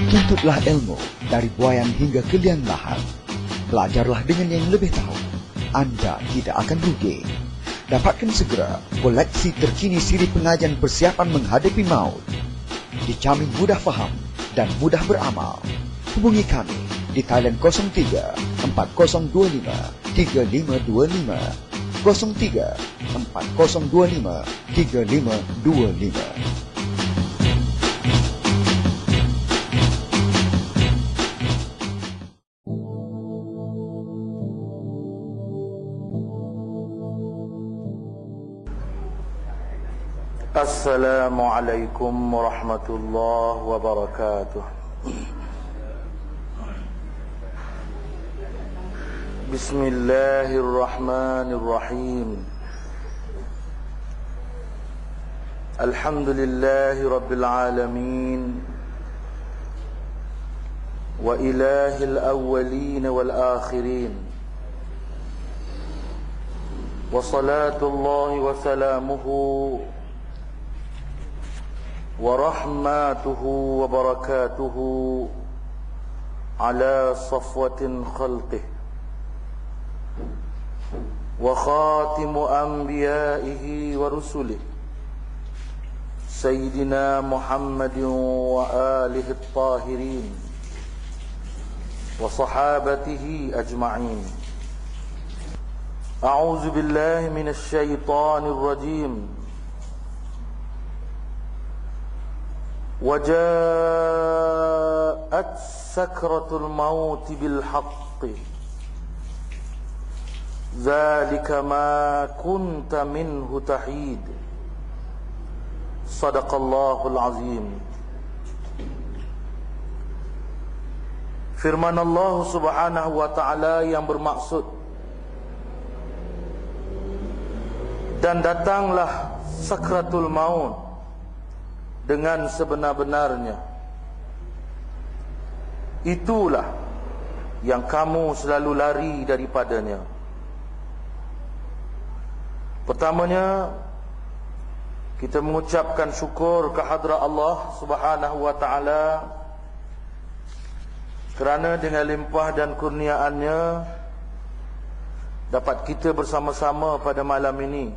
Tuntutlah ilmu dari buayan hingga ke liang lahat. Belajarlah dengan yang lebih tahu. Anda tidak akan rugi. Dapatkan segera koleksi terkini siri pengajian persiapan menghadapi maut. Dijamin mudah faham dan mudah beramal. Hubungi kami di Thailand 03 4025 3525 03 4025 3525. Assalamualaikum warahmatullahi wabarakatuh. Bismillahirrahmanirrahim. Alhamdulillahi rabbil alamin. Wa ilahil awwalin wal akhirin. Wa salatullahi wa salamuhu ورحمته وبركاته على صفوة خلقه وخاتم أنبيائه ورسله سيدنا محمد وآله الطاهرين وصحابته أجمعين. أعوذ بالله من الشيطان الرجيم. وجاءت سكرة الموت بالحق ذلك ما كنت منه تحيد. صدق الله العظيم. Firman Allah Subhanahu wa taala yang bermaksud, dan datanglah sakratul maut dengan sebenar-benarnya. Itulah yang kamu selalu lari daripadanya. Pertamanya, kita mengucapkan syukur kehadrat Allah Subhanahu wa taala kerana dengan limpah dan kurniaannya dapat kita bersama-sama pada malam ini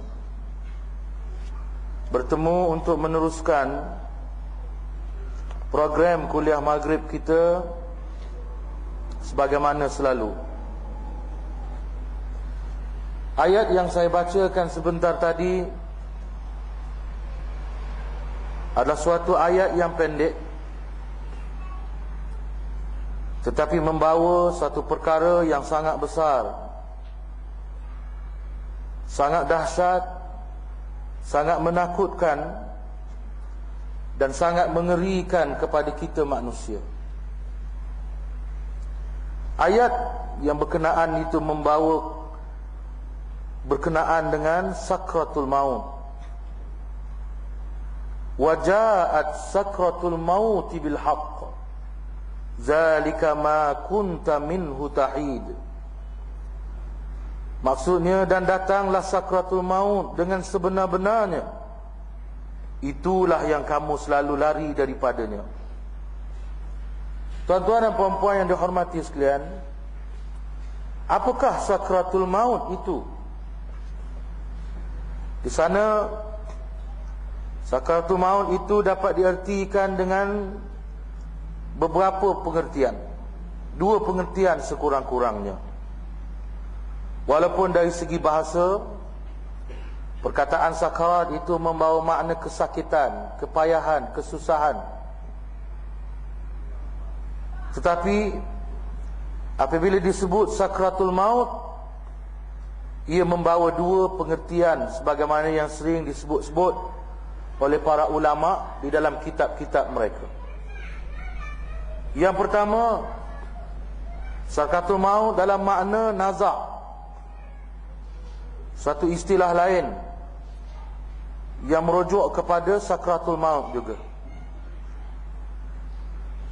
bertemu untuk meneruskan program kuliah maghrib kita sebagaimana selalu. Ayat yang saya bacakan sebentar tadi adalah suatu ayat yang pendek, tetapi membawa satu perkara yang sangat besar, sangat dahsyat, sangat menakutkan dan sangat mengerikan kepada kita manusia. Ayat yang berkenaan itu membawa berkenaan dengan sakratul maut. Wajaat sakratul maut bil haqq. Zalika ma kunta minhu tahid. Maksudnya, dan datanglah sakratul maut dengan sebenar-benarnya. Itulah yang kamu selalu lari daripadanya. Tuan-tuan dan puan-puan yang dihormati sekalian, apakah sakratul maut itu? Di sana, sakratul maut itu dapat diartikan dengan beberapa pengertian. Dua pengertian sekurang-kurangnya. Walaupun dari segi bahasa, perkataan sakarat itu membawa makna kesakitan, kepayahan, kesusahan. Tetapi apabila disebut sakratul maut, ia membawa dua pengertian sebagaimana yang sering disebut-sebut oleh para ulama di dalam kitab-kitab mereka. Yang pertama, sakratul maut dalam makna nazak, satu istilah lain yang merujuk kepada sakratul maut juga.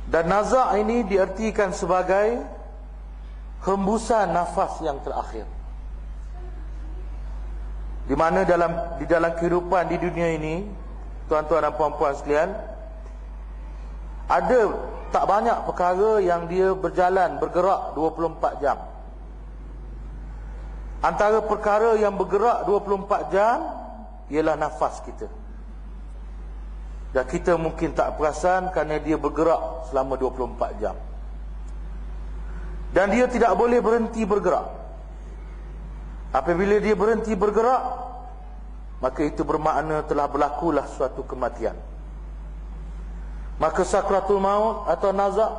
Dan nazak ini diartikan sebagai hembusan nafas yang terakhir. Di mana di dalam kehidupan di dunia ini, tuan-tuan dan puan-puan sekalian, ada tak banyak perkara yang dia bergerak 24 jam. Antara perkara yang bergerak 24 jam ialah nafas kita. Dan kita mungkin tak perasan kerana dia bergerak selama 24 jam. Dan dia tidak boleh berhenti bergerak. Apabila dia berhenti bergerak, maka itu bermakna telah berlakulah suatu kematian. Maka sakratul maut atau nazak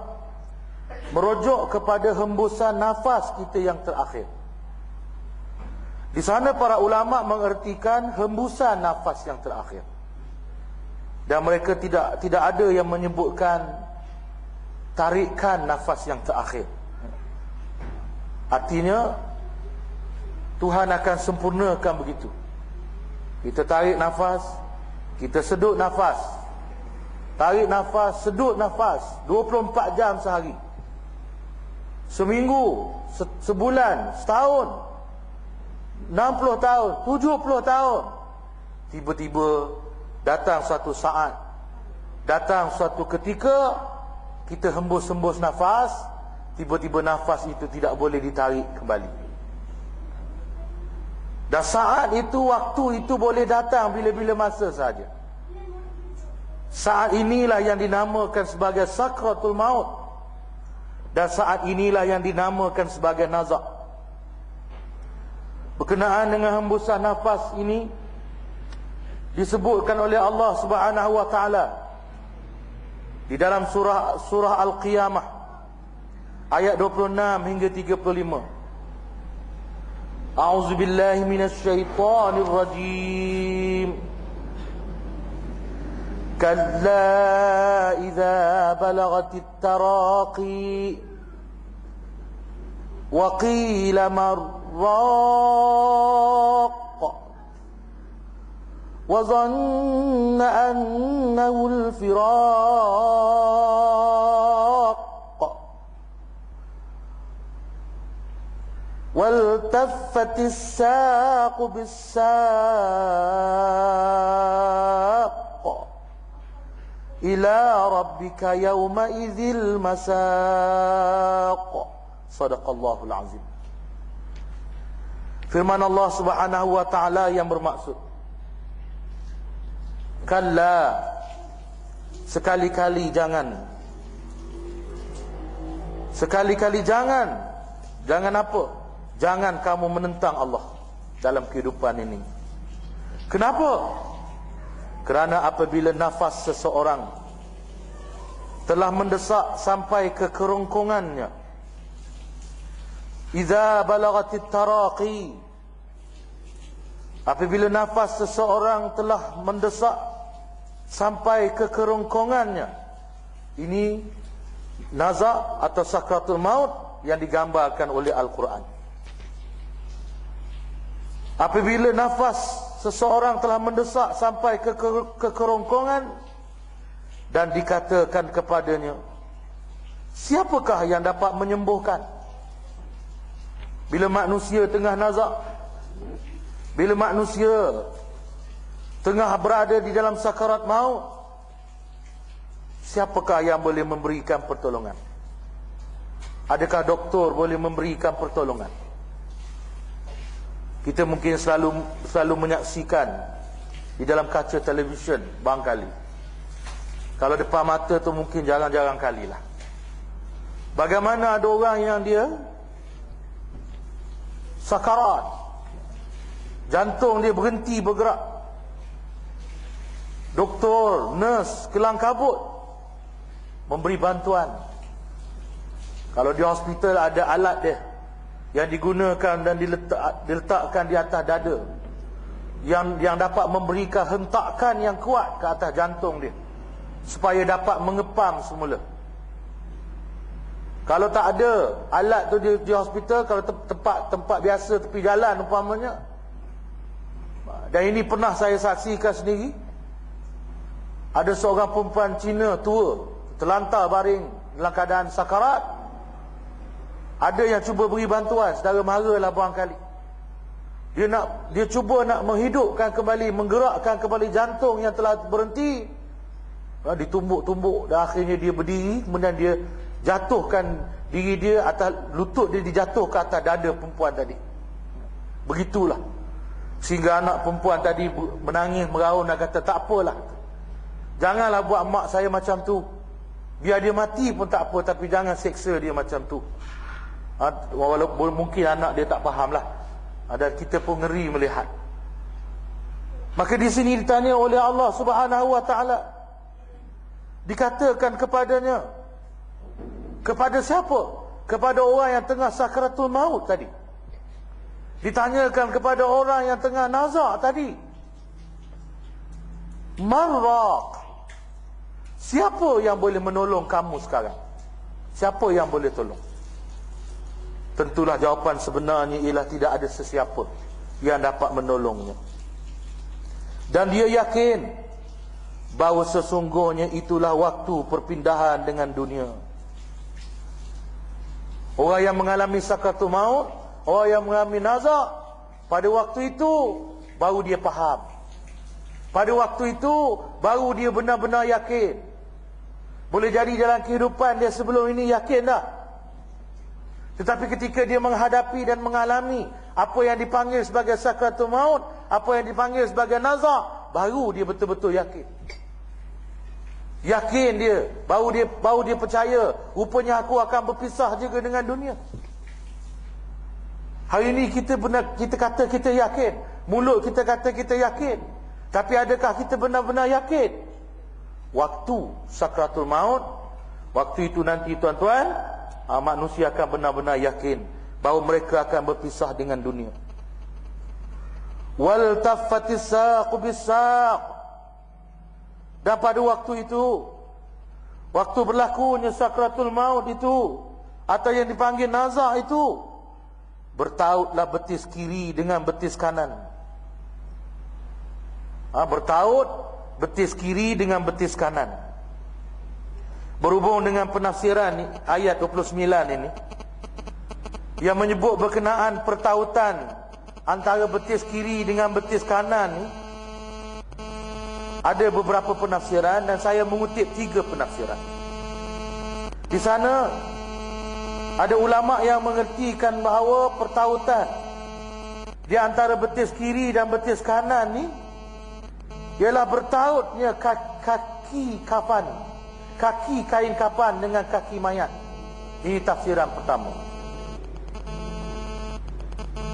merujuk kepada hembusan nafas kita yang terakhir. Di sana para ulama mengertikan hembusan nafas yang terakhir. Dan mereka tidak ada yang menyebutkan tarikan nafas yang terakhir. Artinya Tuhan akan sempurnakan begitu. Kita tarik nafas, kita sedut nafas. Tarik nafas, sedut nafas 24 jam sehari. Seminggu, sebulan, setahun, 60 tahun, 70 tahun. Tiba-tiba datang suatu saat, datang suatu ketika kita hembus-hembus nafas, tiba-tiba nafas itu tidak boleh ditarik kembali. Dan saat itu, waktu itu boleh datang bila-bila masa saja. Saat inilah yang dinamakan sebagai sakratul maut. Dan saat inilah yang dinamakan sebagai nazak. Berkenaan dengan hembusan nafas ini disebutkan oleh Allah Subhanahu wa taala di dalam surah Al-Qiyamah ayat 26 hingga 35. A'udzu billahi minasy syaithanir rajim. Kalla idza balagatit taraqi wa qila marraq wa dhanna annahu al-firaq waltaffatis saqu bis-saq ila rabbika yawma idzil masaq. Shadaqallahul azim. Firman Allah Subhanahu wa taala yang bermaksud, kalla, sekali-kali jangan. Sekali-kali jangan. Jangan apa? Jangan kamu menentang Allah dalam kehidupan ini. Kenapa? Kerana apabila nafas seseorang telah mendesak sampai ke kerongkongannya, idza balagatit taraqi, apabila nafas seseorang telah mendesak sampai ke kerongkongannya, ini nazak atau sakratul maut yang digambarkan oleh Al-Quran. Apabila nafas seseorang telah mendesak sampai ke kerongkongan dan dikatakan kepadanya, siapakah yang dapat menyembuhkan? Bila manusia tengah nazak, bila manusia tengah berada di dalam sakarat maut, siapakah yang boleh memberikan pertolongan? Adakah doktor boleh memberikan pertolongan? Kita mungkin selalu menyaksikan di dalam kaca televisyen barangkali. Kalau depan mata tu mungkin jarang-jarang kalilah. Bagaimana ada orang yang dia sakarat, jantung dia berhenti bergerak, doktor, nurse kelang kabut memberi bantuan. Kalau di hospital ada alat dia yang digunakan dan diletakkan di atas dada, yang dapat memberikan hentakan yang kuat ke atas jantung dia supaya dapat mengepam semula. Kalau tak ada alat tu di hospital, kalau tempat biasa tepi jalan umpamanya, dan ini pernah saya saksikan sendiri, ada seorang perempuan Cina tua terlantar baring dalam keadaan sakarat. Ada yang cuba beri bantuan, saudara maralah barangkali. Dia cuba nak menghidupkan kembali, menggerakkan kembali jantung yang telah berhenti. Ditumbuk-tumbuk dan akhirnya dia berdiri, kemudian dia jatuhkan diri dia atas lutut dia, dijatuh ke atas dada perempuan tadi. Begitulah sehingga anak perempuan tadi menangis meraung dan kata, tak apalah, janganlah buat mak saya macam tu, biar dia mati pun tak apa, tapi jangan seksa dia macam tu. Walaupun mungkin anak dia tak faham lah, dan kita pun ngeri melihat. Maka di sini ditanya oleh Allah Subhanahu wa ta'ala, dikatakan kepadanya, kepada siapa? Kepada orang yang tengah sakratul maut tadi. Ditanyakan kepada orang yang tengah nazak tadi, marraq, siapa yang boleh menolong kamu sekarang? Siapa yang boleh tolong? Tentulah jawapan sebenarnya ialah tidak ada sesiapa yang dapat menolongnya. Dan dia yakin bahawa sesungguhnya itulah waktu perpindahan dengan dunia. Orang yang mengalami sakratul maut, orang yang mengalami nazak, pada waktu itu baru dia faham. Pada waktu itu baru dia benar-benar yakin. Boleh jadi dalam kehidupan dia sebelum ini yakin dah, tetapi ketika dia menghadapi dan mengalami apa yang dipanggil sebagai sakratul maut, apa yang dipanggil sebagai nazak, baru dia betul-betul yakin. Yakin dia, baru dia percaya, rupanya aku akan berpisah juga dengan dunia. Hari ini kita kata kita yakin, mulut kita kata kita yakin, tapi adakah kita benar-benar yakin? Waktu sakratul maut, waktu itu nanti tuan-tuan, manusia akan benar-benar yakin bahawa mereka akan berpisah dengan dunia. Wal taffatis saqu bis-saq. Dan pada waktu itu, waktu berlakunya sakratul maut itu, atau yang dipanggil nazak itu, bertautlah betis kiri dengan betis kanan. Bertaut betis kiri dengan betis kanan. Berhubung dengan penafsiran ayat 29 ini, yang menyebut berkenaan pertautan antara betis kiri dengan betis kanan ni, ada beberapa penafsiran dan saya mengutip 3 penafsiran. Di sana ada ulama yang mengertikan bahawa pertautan di antara betis kiri dan betis kanan ni ialah bertautnya kaki kapan, kaki kain kapan dengan kaki mayat. Ini tafsiran pertama.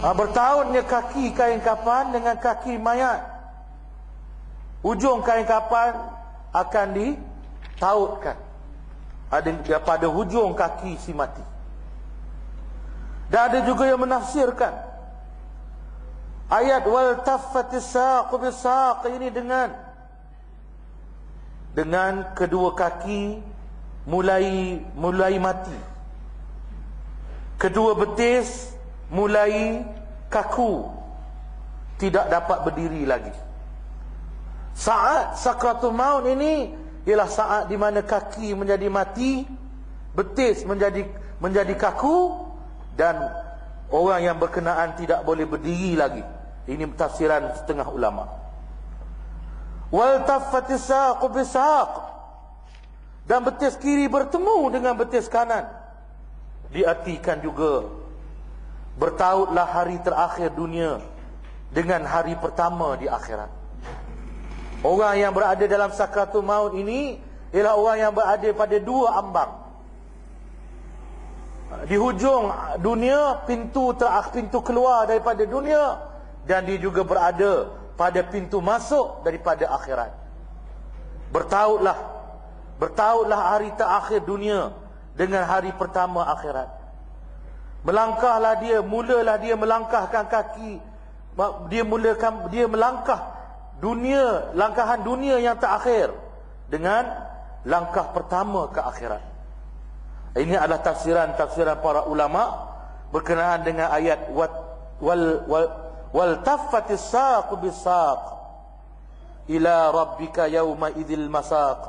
Bertautnya kaki kain kapan dengan kaki mayat. Ujung kain kapan akan ditautkan pada hujung kaki si mati. Dan ada juga yang menafsirkan ayat wal taffatis saqu bis-saq ini dengan kedua kaki mulai mati, kedua betis mulai kaku, tidak dapat berdiri lagi. Saat sakratul maut ini ialah saat di mana kaki menjadi mati, betis menjadi kaku, dan orang yang berkenaan tidak boleh berdiri lagi. Ini tafsiran setengah ulama. Wal taffatis saqu bis-saq, dan betis kiri bertemu dengan betis kanan. Diartikan juga bertautlah hari terakhir dunia dengan hari pertama di akhirat. Orang yang berada dalam sakratul maut ini ialah orang yang berada pada 2 ambang. Di hujung dunia, pintu keluar daripada dunia, dan dia juga berada pada pintu masuk daripada akhirat. Bertautlah hari terakhir dunia dengan hari pertama akhirat. Mulalah dia melangkahkan kaki, dia melangkah langkahan dunia yang terakhir dengan langkah pertama ke akhirat. Ini adalah tafsiran para ulama berkenaan dengan ayat wal taffatis saqu bis-saq ila rabbika yauma idzil masaq.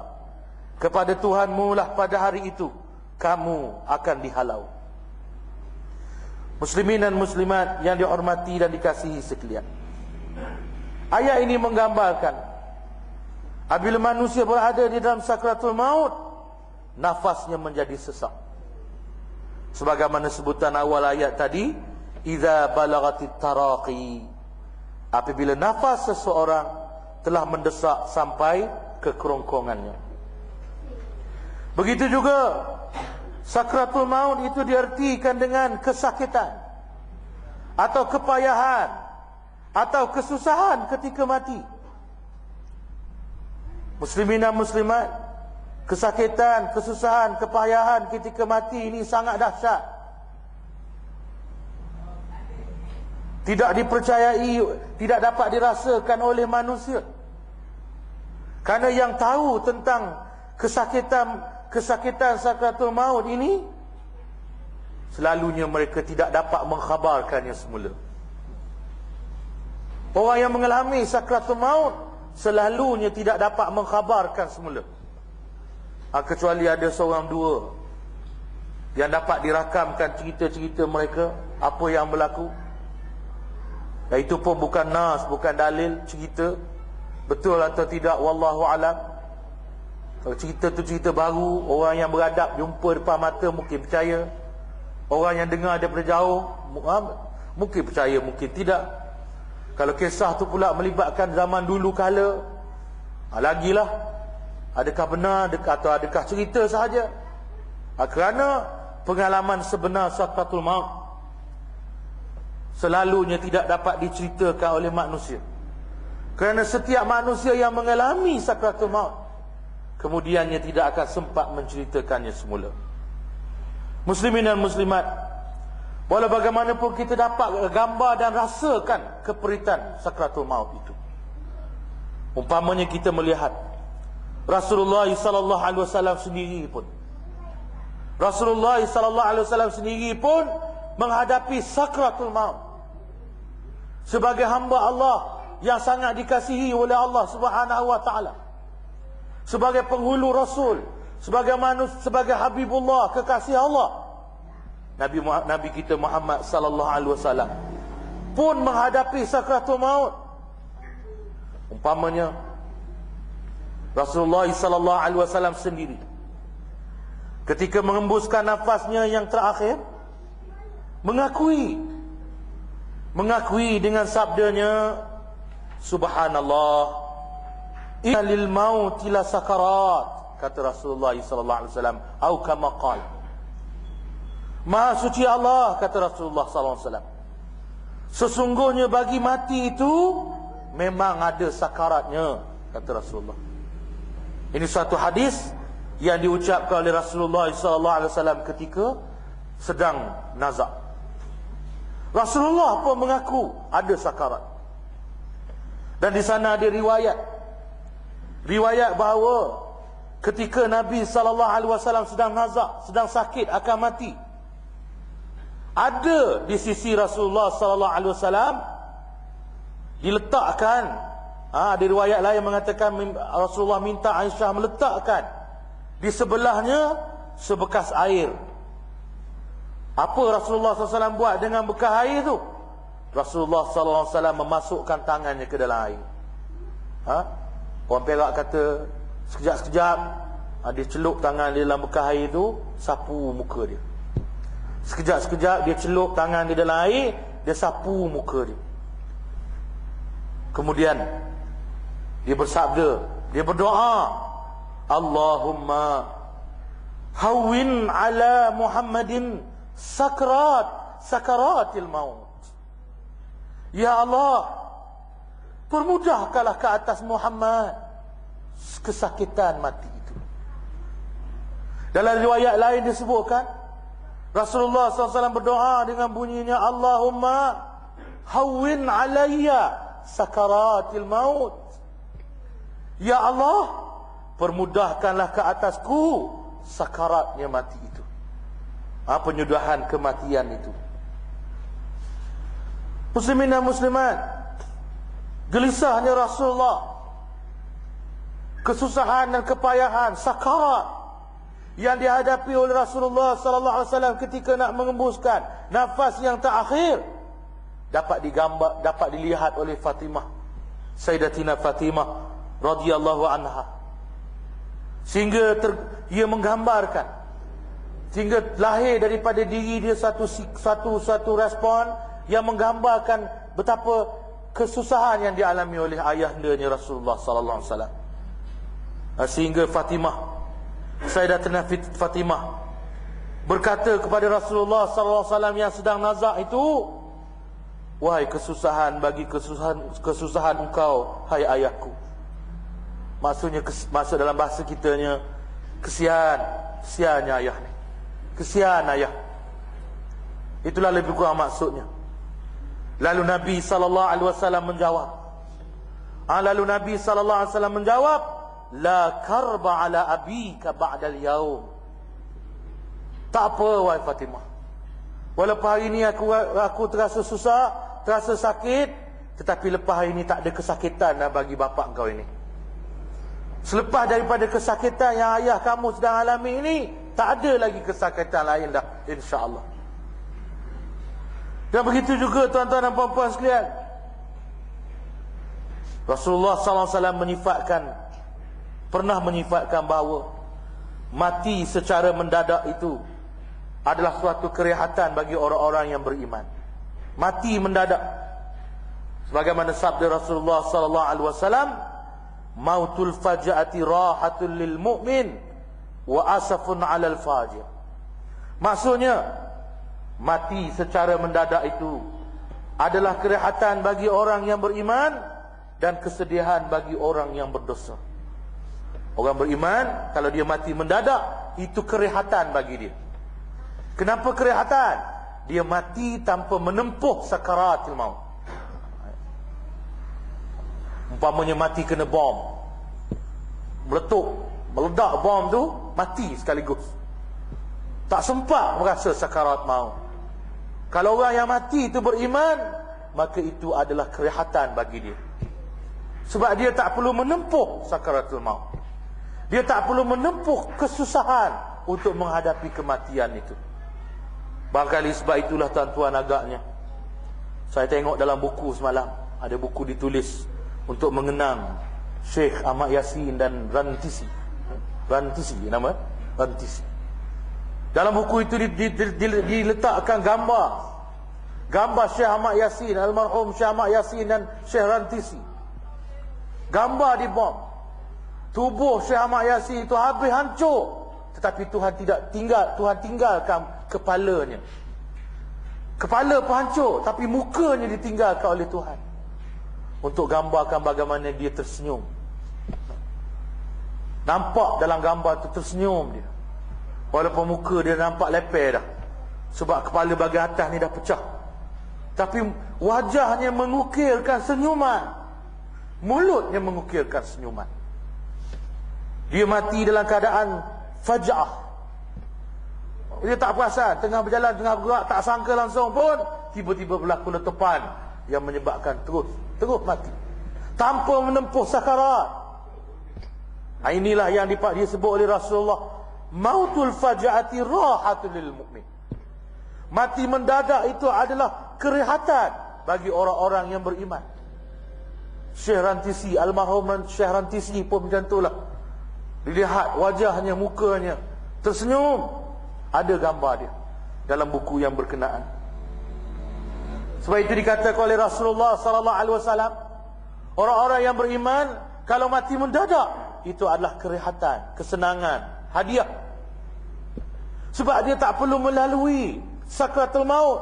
Kepada Tuhanmu lah pada hari itu kamu akan dihalau. Muslimin dan muslimat yang dihormati dan dikasihi sekalian, ayat ini menggambarkan Apabila manusia berada di dalam sakratul maut, nafasnya menjadi sesak. Sebagaimana sebutan awal ayat tadi, idza balagatit taraqi, apabila nafas seseorang telah mendesak sampai ke kerongkongannya. Begitu juga sakratul maut itu diartikan dengan kesakitan atau kepayahan atau kesusahan ketika mati. Muslimin dan muslimat, kesakitan, kesusahan, kepayahan ketika mati ini sangat dahsyat. Tidak dipercayai, tidak dapat dirasakan oleh manusia. Karena yang tahu tentang kesakitan sakratul maut ini, selalunya mereka tidak dapat mengkhabarkannya semula. Orang yang mengalami sakratul maut selalunya tidak dapat mengkhabarkan semula. Kecuali ada seorang dua yang dapat dirakamkan cerita-cerita mereka, apa yang berlaku. Dan itu pun bukan nas, bukan dalil, cerita. Betul atau tidak, wallahu alam. Kalau cerita tu cerita baru, orang yang beradab jumpa depan mata mungkin percaya. Orang yang dengar daripada jauh mungkin percaya, mungkin tidak. Kalau kisah tu pula melibatkan zaman dulu kala, lagilah adakah benar atau adakah cerita sahaja. Kerana pengalaman sebenar sakratul maut selalunya tidak dapat diceritakan oleh manusia. Kerana setiap manusia yang mengalami sakratul maut, kemudiannya tidak akan sempat menceritakannya semula. Muslimin dan muslimat, walau bagaimanapun kita dapat gambar dan rasakan keperitan sakratul maut itu. Umpamanya kita melihat Rasulullah sallallahu alaihi wasallam sendiri pun, Rasulullah sallallahu alaihi wasallam sendiri pun menghadapi sakratul maut sebagai hamba Allah yang sangat dikasihi oleh Allah Subhanahu wa taala, sebagai penghulu Rasul, sebagai manusia, sebagai Habibullah, kekasih Allah. Nabi kita Muhammad sallallahu alaihi wasallam pun menghadapi sakratul maut. Umpamanya Rasulullah sallallahu alaihi wasallam sendiri ketika mengembuskan nafasnya yang terakhir mengakui dengan sabdanya, subhanallah, inna lil mauti la sakarat, kata Rasulullah sallallahu alaihi wasallam, atau kama qala, Maha suci Allah, kata Rasulullah SAW, sesungguhnya bagi mati itu memang ada sakaratnya, kata Rasulullah. Ini satu hadis yang diucapkan oleh Rasulullah SAW ketika sedang nazak. Rasulullah pun mengaku ada sakarat. Dan di sana ada riwayat bahawa ketika Nabi SAW sedang nazak, sedang sakit akan mati, ada di sisi Rasulullah sallallahu alaihi wasallam diletakkan, ada riwayat lain mengatakan Rasulullah minta Aisyah meletakkan di sebelahnya sebekas air. Apa Rasulullah SAW buat dengan bekas air itu? Rasulullah SAW memasukkan tangannya ke dalam air. Orang Perak kata sekejap-sekejap dia celup tangan di dalam bekas air itu, sapu muka dia. Sekejap-sekejap dia celup tangan di dalam air, dia sapu muka dia. Kemudian dia bersabda, dia berdoa, Allahumma hawwin ala Muhammadin sakaratil maut. Ya Allah, permudahkanlah ke atas Muhammad kesakitan mati itu. Dalam riwayat lain disebutkan Rasulullah SAW berdoa dengan bunyinya, Allahumma hawwin alayya sakaratil maut. Ya Allah, permudahkanlah ke atasku sakaratnya mati itu. Penyudahan kematian itu. Muslimin dan muslimat, gelisahnya Rasulullah, kesusahan dan kepayahan, sakarat yang dihadapi oleh Rasulullah sallallahu alaihi wasallam ketika nak mengembuskan nafas yang terakhir dapat digambar, dapat dilihat oleh Fatimah, Sayyidatina Fatimah radhiyallahu anha. Sehingga ia menggambarkan, sehingga lahir daripada diri dia satu respon yang menggambarkan betapa kesusahan yang dialami oleh ayahandanya Rasulullah sallallahu alaihi wasallam. Sehingga Sayyidatina Fatimah berkata kepada Rasulullah sallallahu alaihi wasallam yang sedang nazak itu, wahai kesusahan engkau, hai ayahku. Maksudnya maksud dalam bahasa kitanya, kesiannya ayah ni. Kesian ayah. Itulah lebih kurang maksudnya. Lalu Nabi sallallahu alaihi wasallam menjawab, la karba ala abika ba'dal yaum. Tak apa wahai Fatimah. Walaupun hari ini aku terasa susah, terasa sakit, tetapi lepas hari ini tak ada kesakitan dah bagi bapa kau ini. Selepas daripada kesakitan yang ayah kamu sedang alami ini, tak ada lagi kesakitan lain dah, insya-Allah. Dan begitu juga tuan-tuan dan puan-puan sekalian, Rasulullah sallallahu alaihi wasallam pernah menyifatkan bahawa mati secara mendadak itu adalah suatu kerehatan bagi orang-orang yang beriman. Mati mendadak, sebagaimana sabda Rasulullah sallallahu alaihi wasallam, mautul faja'ati rahatul lil mu'min wa asafun 'alal fajir. Maksudnya, mati secara mendadak itu adalah kerehatan bagi orang yang beriman dan kesedihan bagi orang yang berdosa. Orang beriman, kalau dia mati mendadak, itu kerehatan bagi dia. Kenapa kerehatan? Dia mati tanpa menempuh sakaratul maut. Umpamanya mati kena bom, meledak bom tu, mati sekaligus, tak sempat merasa sakarat maut. Kalau orang yang mati itu beriman, maka itu adalah kerehatan bagi dia. Sebab dia tak perlu menempuh sakaratul maut. Dia tak perlu menempuh kesusahan untuk menghadapi kematian itu. Barangkali sebab itulah tuan-tuan, agaknya saya tengok dalam buku semalam, ada buku ditulis untuk mengenang Syekh Ahmad Yasin dan Rantisi nama Rantisi. Dalam buku itu diletakkan gambar Syekh Ahmad Yasin, almarhum Syekh Ahmad Yasin dan Syekh Rantisi. Gambar di bom. Tubuh Syekh Ahmad Yasin itu habis hancur, tetapi Tuhan tinggalkan kepalanya. Kepala pun hancur, tapi mukanya ditinggalkan oleh Tuhan, untuk gambarkan bagaimana dia tersenyum. Nampak dalam gambar tu tersenyum dia, walaupun muka dia nampak lepeh dah, sebab kepala bahagian atas ni dah pecah. Tapi wajahnya mengukirkan senyuman, mulutnya mengukirkan senyuman. Dia mati dalam keadaan faja'ah. Dia tak perasan, tengah berjalan, tengah bergerak, tak sangka langsung pun tiba-tiba berlaku letupan yang menyebabkan terus mati tanpa menempuh sakarat. Inilah yang disebut oleh Rasulullah, mautul faja'ati rahatul lil mu'min. Mati mendadak itu adalah kerehatan bagi orang-orang yang beriman. Syekh Rantisi, almarhum Syekh Rantisi pun macam itulah. Dilihat wajahnya, mukanya tersenyum, ada gambar dia dalam buku yang berkenaan. Sebab itu dikatakan oleh Rasulullah sallallahu alaihi wasallam, orang-orang yang beriman kalau mati mendadak itu adalah kerehatan, kesenangan, hadiah. Sebab dia tak perlu melalui sakaratul maut,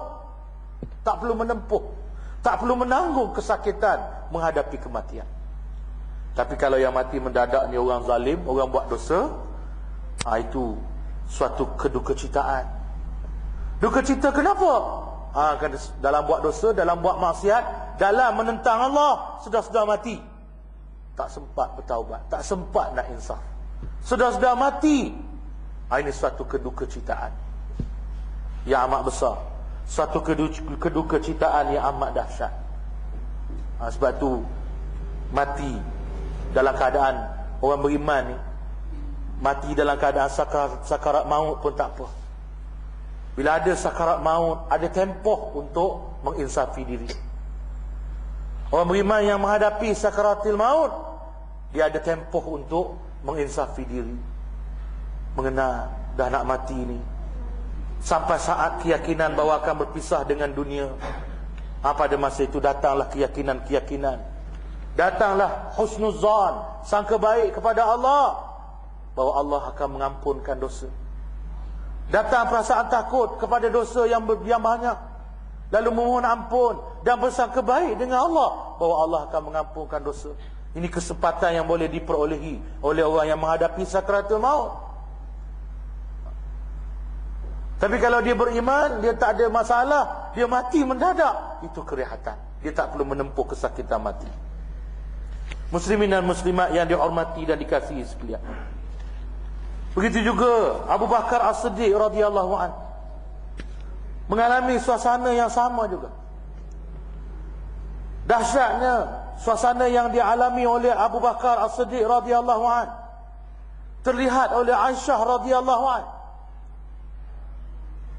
tak perlu menempuh, tak perlu menanggung kesakitan menghadapi kematian. Tapi kalau yang mati mendadak ni orang zalim, orang buat dosa, itu suatu kedukecitaan. Dukacita kenapa? Dalam buat dosa, dalam buat maksiat, dalam menentang Allah, sudah mati, tak sempat bertaubat, tak sempat nak insaf, sudah mati. Ini suatu kedukecitaan yang amat besar, suatu kedukecitaan yang amat dahsyat. Sebab tu mati dalam keadaan, orang beriman ni mati dalam keadaan sakarat maut pun tak apa. Bila ada sakarat maut, ada tempoh untuk menginsafi diri. Orang beriman yang menghadapi sakaratil maut, dia ada tempoh untuk menginsafi diri, mengenal dah nak mati ni, sampai saat keyakinan bahawa akan berpisah dengan dunia. Pada masa itu datanglah keyakinan, datanglah husnuzan, sangka baik kepada Allah, bahawa Allah akan mengampunkan dosa. Datang perasaan takut kepada dosa yang banyak, lalu memohon ampun dan bersangka baik dengan Allah, bahawa Allah akan mengampunkan dosa. Ini kesempatan yang boleh diperolehi oleh orang yang menghadapi sakaratul maut. Tapi kalau dia beriman, dia tak ada masalah, dia mati mendadak, itu kerehatan. Dia tak perlu menempuh kesakitan mati. Muslimin dan muslimat yang dihormati dan dikasihi sekalian, begitu juga Abu Bakar As-Siddiq radhiyallahu anhu mengalami suasana yang sama juga. Dahsyatnya suasana yang dialami oleh Abu Bakar As-Siddiq radhiyallahu anhu terlihat oleh Aisyah radhiyallahu anha.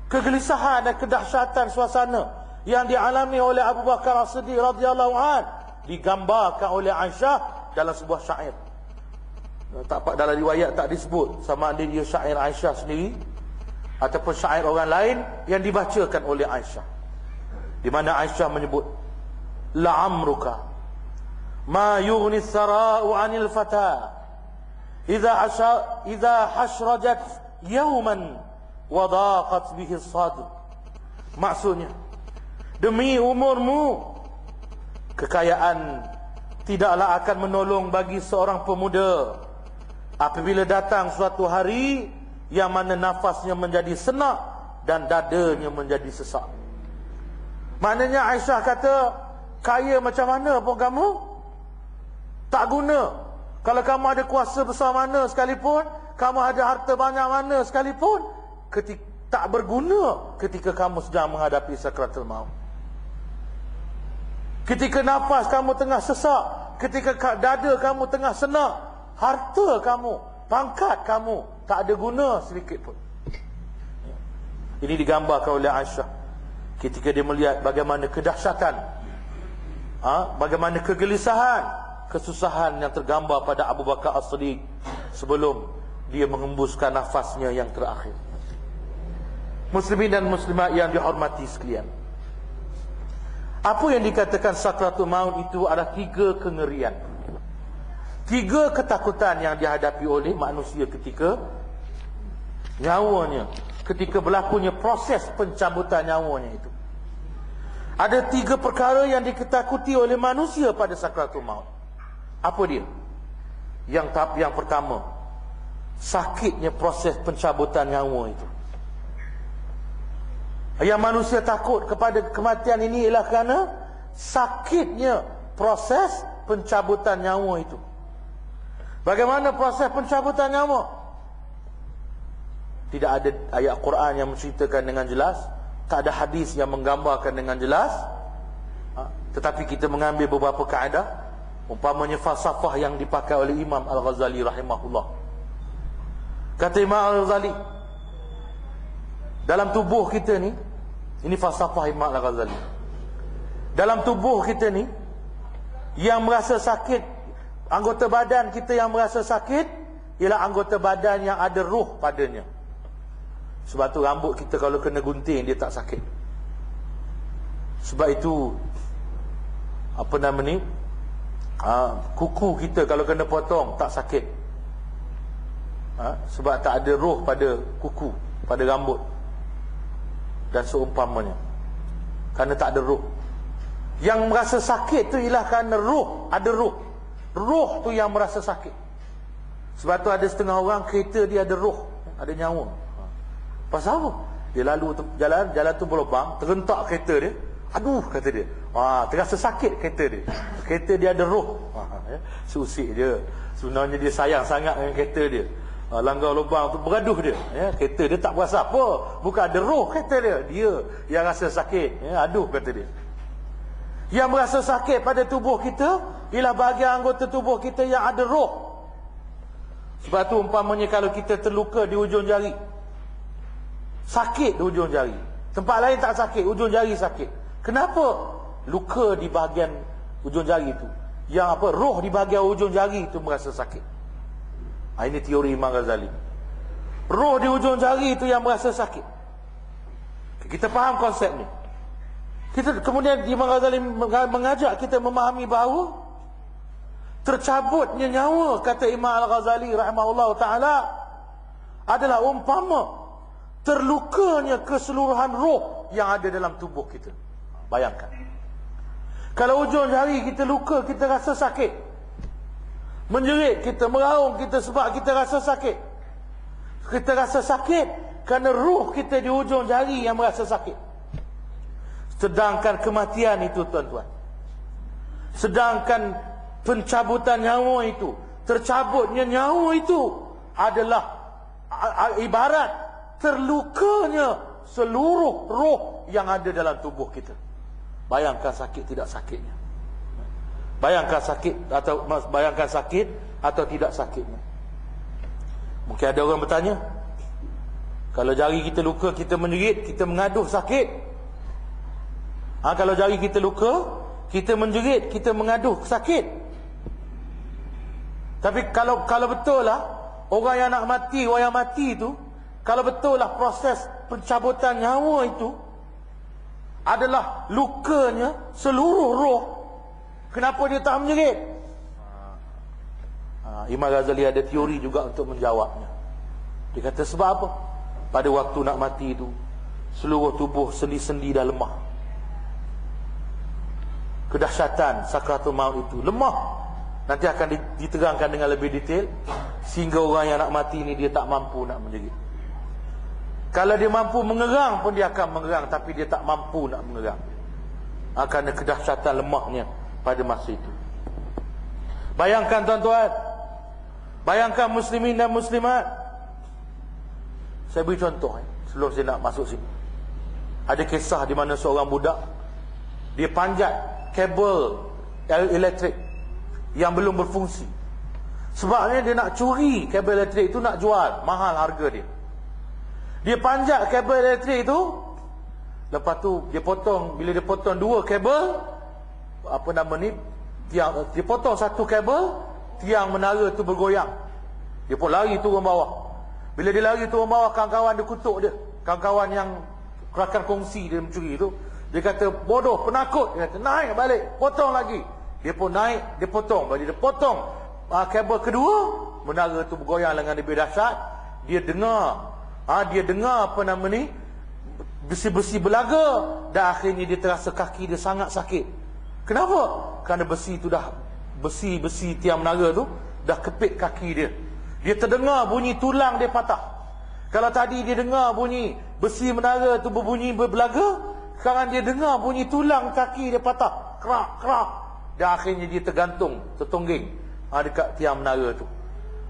Kegelisahan dan kedahsyatan suasana yang dialami oleh Abu Bakar As-Siddiq radhiyallahu anhu digambarkan oleh Aisyah dalam sebuah syair. Tak, dalam riwayat tak disebut sama ada dia syair Aisyah sendiri ataupun syair orang lain yang dibacakan oleh Aisyah, di mana Aisyah menyebut, la'amruka ma yughni sara'u 'anil fata idza hashrajat yawman wa daqat bihi as-sadr. Maksudnya, demi umurmu, kekayaan tidaklah akan menolong bagi seorang pemuda apabila datang suatu hari yang mana nafasnya menjadi senak dan dadanya menjadi sesak. Maknanya Aisyah kata, kaya macam mana pun kamu tak guna. Kalau kamu ada kuasa besar mana sekalipun, kamu ada harta banyak mana sekalipun, tak berguna ketika kamu sedang menghadapi sakaratul maut. Ketika nafas kamu tengah sesak, ketika dada kamu tengah senak, harta kamu, pangkat kamu tak ada guna sedikit pun. Ini digambarkan oleh Aisyah ketika dia melihat bagaimana kedahsyatan, bagaimana kegelisahan, kesusahan yang tergambar pada Abu Bakar As-Siddiq sebelum dia menghembuskan nafasnya yang terakhir. Muslimin dan muslimat yang dihormati sekalian, apa yang dikatakan sakratul maut itu adalah 3 kengerian, 3 ketakutan yang dihadapi oleh manusia ketika nyawanya, ketika berlakunya proses pencabutan nyawanya itu. Ada 3 perkara yang diketakuti oleh manusia pada sakratul maut. Apa dia? Yang pertama, sakitnya proses pencabutan nyawa itu. Yang manusia takut kepada kematian ini ialah kerana sakitnya proses pencabutan nyawa itu. Bagaimana proses pencabutan nyawa? Tidak ada ayat Quran yang menceritakan dengan jelas, tak ada hadis yang menggambarkan dengan jelas, tetapi kita mengambil beberapa kaedah, umpamanya falsafah yang dipakai oleh Imam Al-Ghazali rahimahullah. Kata Imam Al-Ghazali, dalam tubuh kita ni, ini falsafah Imam Al-Ghazali, dalam tubuh kita ni, yang merasa sakit, anggota badan kita yang merasa sakit ialah anggota badan yang ada ruh padanya. Sebab tu rambut kita kalau kena gunting dia tak sakit. Sebab itu kuku kita kalau kena potong tak sakit. Sebab tak ada roh pada kuku, pada rambut dan seumpamanya, kerana tak ada roh. Yang merasa sakit tu ialah kerana roh, ada roh. Roh tu yang merasa sakit. Sebab tu ada setengah orang kereta dia ada roh, ada nyawa. Pasal apa? Dia lalu jalan tu berlubang, terentak kereta dia. Aduh, kata dia, terasa sakit kereta dia. Kereta dia ada roh. Susik dia. Sebenarnya dia sayang sangat dengan kereta dia. Langgar lubang tu beraduh dia, kereta dia tak berasa apa. Bukan ada roh kereta dia, dia yang rasa sakit. Aduh, kata dia. Yang merasa sakit pada tubuh kita ialah bahagian anggota tubuh kita yang ada roh. Sebab tu umpamanya kalau kita terluka di ujung jari, sakit di ujung jari, tempat lain tak sakit, ujung jari sakit. Kenapa? Luka di bahagian ujung jari itu yang roh di bahagian ujung jari itu merasa sakit. Ini teori Imam Ghazali. Roh di ujung jari itu yang merasa sakit. Kita faham konsep ni. Kemudian Imam Ghazali mengajak kita memahami bahawa tercabutnya nyawa, kata Imam Al-Ghazali rahimahullah ta'ala, adalah umpama terlukanya keseluruhan roh yang ada dalam tubuh kita. Bayangkan, kalau ujung jari kita luka, kita rasa sakit, menjerit, kita meraung kita sebab kita rasa sakit. Kita rasa sakit kerana roh kita di ujung jari yang merasa sakit. Sedangkan kematian itu, tuan-tuan, sedangkan pencabutan nyawa itu, tercabutnya nyawa itu adalah ibarat terlukanya seluruh roh yang ada dalam tubuh kita. Bayangkan sakit tidak sakitnya. Bayangkan sakit atau tidak sakitnya. Mungkin ada orang bertanya, kalau jari kita luka, kita menjerit, kita mengaduh sakit. Kalau jari kita luka, kita menjerit, kita mengaduh sakit. Tapi kalau betul lah orang yang nak mati, orang yang mati itu, kalau betul lah proses pencabutan nyawa itu adalah lukanya seluruh roh, kenapa dia tak menjerit? Imam Ghazali ada teori juga untuk menjawabnya. Dia kata sebab apa? Pada waktu nak mati itu, seluruh tubuh sendi-sendi dah lemah. Kedahsyatan sakratul maut itu lemah. Nanti akan diterangkan dengan lebih detail, sehingga orang yang nak mati ini dia tak mampu nak menjerit. Kalau dia mampu mengerang pun dia akan mengerang, tapi dia tak mampu nak mengerang, kerana kedahsyatan lemahnya pada masa itu. Bayangkan tuan-tuan, bayangkan muslimin dan muslimat. Saya beri contoh sebelum saya nak masuk sini. Ada kisah di mana seorang budak, dia panjat kabel elektrik yang belum berfungsi. Sebabnya dia nak curi kabel elektrik itu, nak jual, mahal harga dia. Dia panjat kabel elektrik itu, lepas tu dia potong. Bila dia potong dua kabel, tiang, dia potong satu kabel, tiang menara tu bergoyang. Dia pun lari turun bawah. Bila dia lari turun bawah, kawan-kawan dia kutuk dia. Kawan-kawan yang rakan kongsi dia mencuri itu, dia kata bodoh, penakut. Dia kata naik balik, potong lagi. Dia pun naik, dia potong. Bila dia potong kabel kedua, menara tu bergoyang dengan lebih dahsyat. Dia dengar besi-besi belaga, dan akhirnya dia terasa kaki dia sangat sakit. Kenapa? Kerana besi tiang menara tu dah kepit kaki dia. Dia terdengar bunyi tulang dia patah. Kalau tadi dia dengar bunyi besi menara tu berbunyi berbelaga, sekarang dia dengar bunyi tulang kaki dia patah, kerak kerak. Dan akhirnya dia tergantung, tertongging dekat tiang menara tu.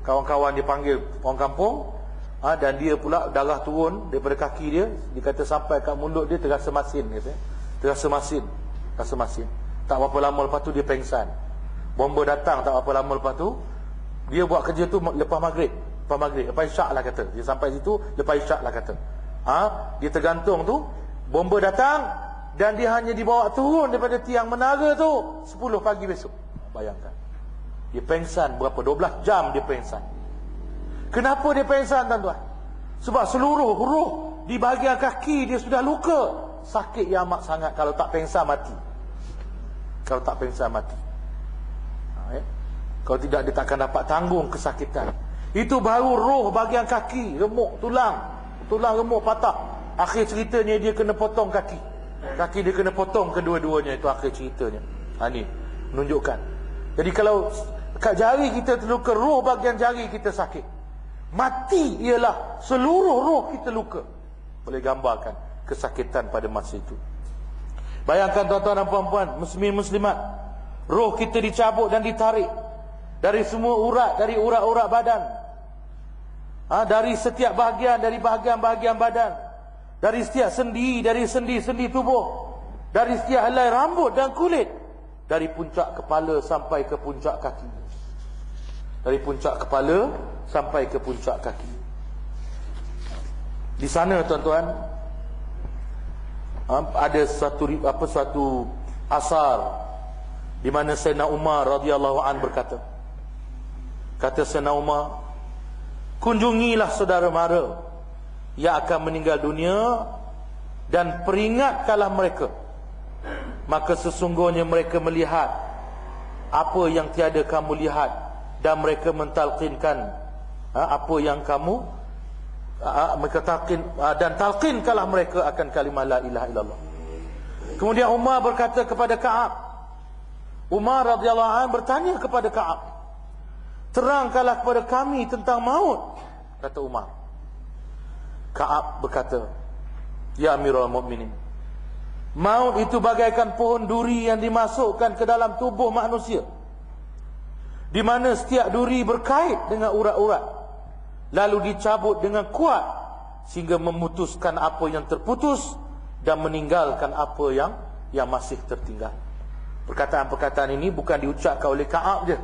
Kawan-kawan dia panggil orang kampung, dan dia pula darah turun daripada kaki dia. Dia kata sampai kat mulut dia terasa masin, kata. Terasa masin. Tak berapa lama lepas tu dia pengsan. Bomba datang tak berapa lama lepas tu. Dia buat kerja tu lepas maghrib. Lepas isyak lah kata. Dia sampai situ lepas isyak lah kata. Dia tergantung tu, bomba datang, dan dia hanya dibawa turun daripada tiang menara tu 10 pagi besok. Bayangkan. Dia pengsan berapa? 12 jam dia pengsan. Kenapa dia pengsan, tuan-tuan? Sebab seluruh roh di bahagian kaki dia sudah luka. Sakit yang amat sangat. Kalau tak pengsan mati. Kalau tidak, dia takkan dapat tanggung kesakitan. Itu baru roh bahagian kaki, remuk, tulang remuk patah. Akhir ceritanya dia kena potong kaki dia kena potong kedua-duanya. Itu akhir ceritanya. Ini menunjukkan. Jadi kalau kat jari kita terluka, roh bahagian jari kita sakit. Mati ialah seluruh roh kita luka. Boleh gambarkan kesakitan pada masa itu. Bayangkan tuan-tuan dan puan-puan, muslimin muslimat, roh kita dicabut dan ditarik dari semua urat, dari urat-urat badan, dari setiap bahagian, dari bahagian-bahagian badan, dari setiap sendi, dari sendi-sendi tubuh, dari setiap helai rambut dan kulit, dari puncak kepala sampai ke puncak kaki. Dari puncak kepala sampai ke puncak kaki. Di sana, tuan-tuan, ada suatu asar di mana Sayyidina Umar radhiyallahu an berkata, kata Sayyidina Umar, kunjungilah saudara mara yang akan meninggal dunia dan peringatkanlah mereka, maka sesungguhnya mereka melihat apa yang tiada kamu lihat, dan mereka mentalqinkan apa yang kamu mereka talqin, dan talqinkanlah mereka akan kalimah la ilaha illallah. Kemudian Umar berkata kepada Ka'ab, Umar radhiyallahu anhu bertanya kepada Ka'ab, terangkanlah kepada kami tentang maut, kata Umar. Ka'ab berkata, ya Amirul Mukminin, maut itu bagaikan pohon duri yang dimasukkan ke dalam tubuh manusia, di mana setiap duri berkait dengan urat-urat, lalu dicabut dengan kuat sehingga memutuskan apa yang terputus dan meninggalkan apa yang masih tertinggal. Perkataan-perkataan ini bukan diucapkan oleh Ka'ab je.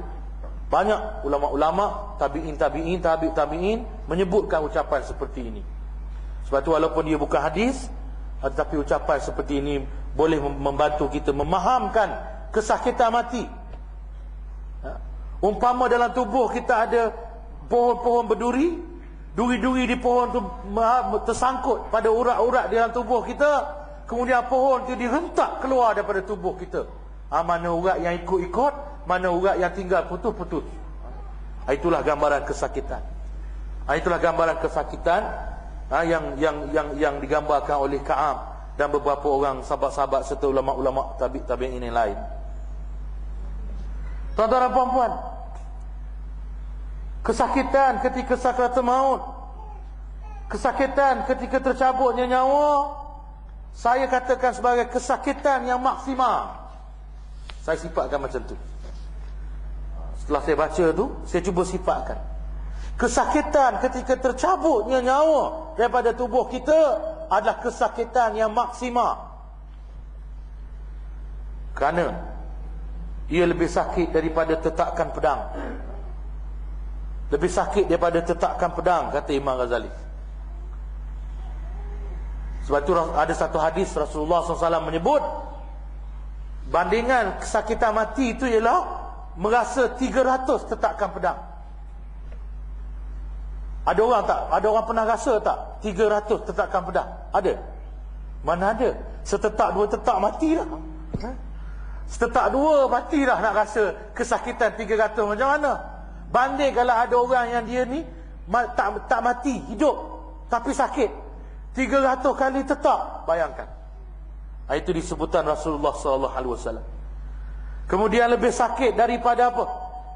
Banyak ulama-ulama, tabi'in, tabi'in menyebutkan ucapan seperti ini. Sebab tu walaupun dia bukan hadis, tetapi ucapan seperti ini boleh membantu kita memahamkan kesakitan mati. Umpama dalam tubuh kita ada pohon-pohon berduri, duri-duri di pohon tu tersangkut pada urat-urat dalam tubuh kita, kemudian pohon tu dihentak keluar daripada tubuh kita. Mana urat yang ikut-ikut, mana urat yang tinggal putus-putus. Itulah gambaran kesakitan. Itulah gambaran kesakitan yang digambarkan oleh Ka'ab dan beberapa orang sahabat-sahabat serta ulama-ulama tabi'in yang lain. Tuan-tuan dan puan-puan, kesakitan ketika sakratul maut, kesakitan ketika tercabutnya nyawa, saya katakan sebagai kesakitan yang maksimal. Saya sifatkan macam tu. Setelah saya baca tu, saya cuba sifatkan. Kesakitan ketika tercabutnya nyawa daripada tubuh kita adalah kesakitan yang maksimal. Kerana ia lebih sakit daripada tetakkan pedang. Lebih sakit daripada tetakkan pedang, kata Imam Ghazali. Sebab tu ada satu hadis Rasulullah SAW menyebut, bandingan kesakitan mati itu ialah merasa 300 tetakkan pedang. Ada orang tak? Ada orang pernah rasa tak 300 tetakkan pedang? Ada? Mana ada? Setetak dua tetak mati dah. Setetak dua mati dah nak rasa kesakitan 300. Macam mana? Banding kalau ada orang yang dia ni tak mati, hidup, tapi sakit 300 kali tetak. Bayangkan. Itu disebutan Rasulullah SAW. Kemudian lebih sakit daripada apa?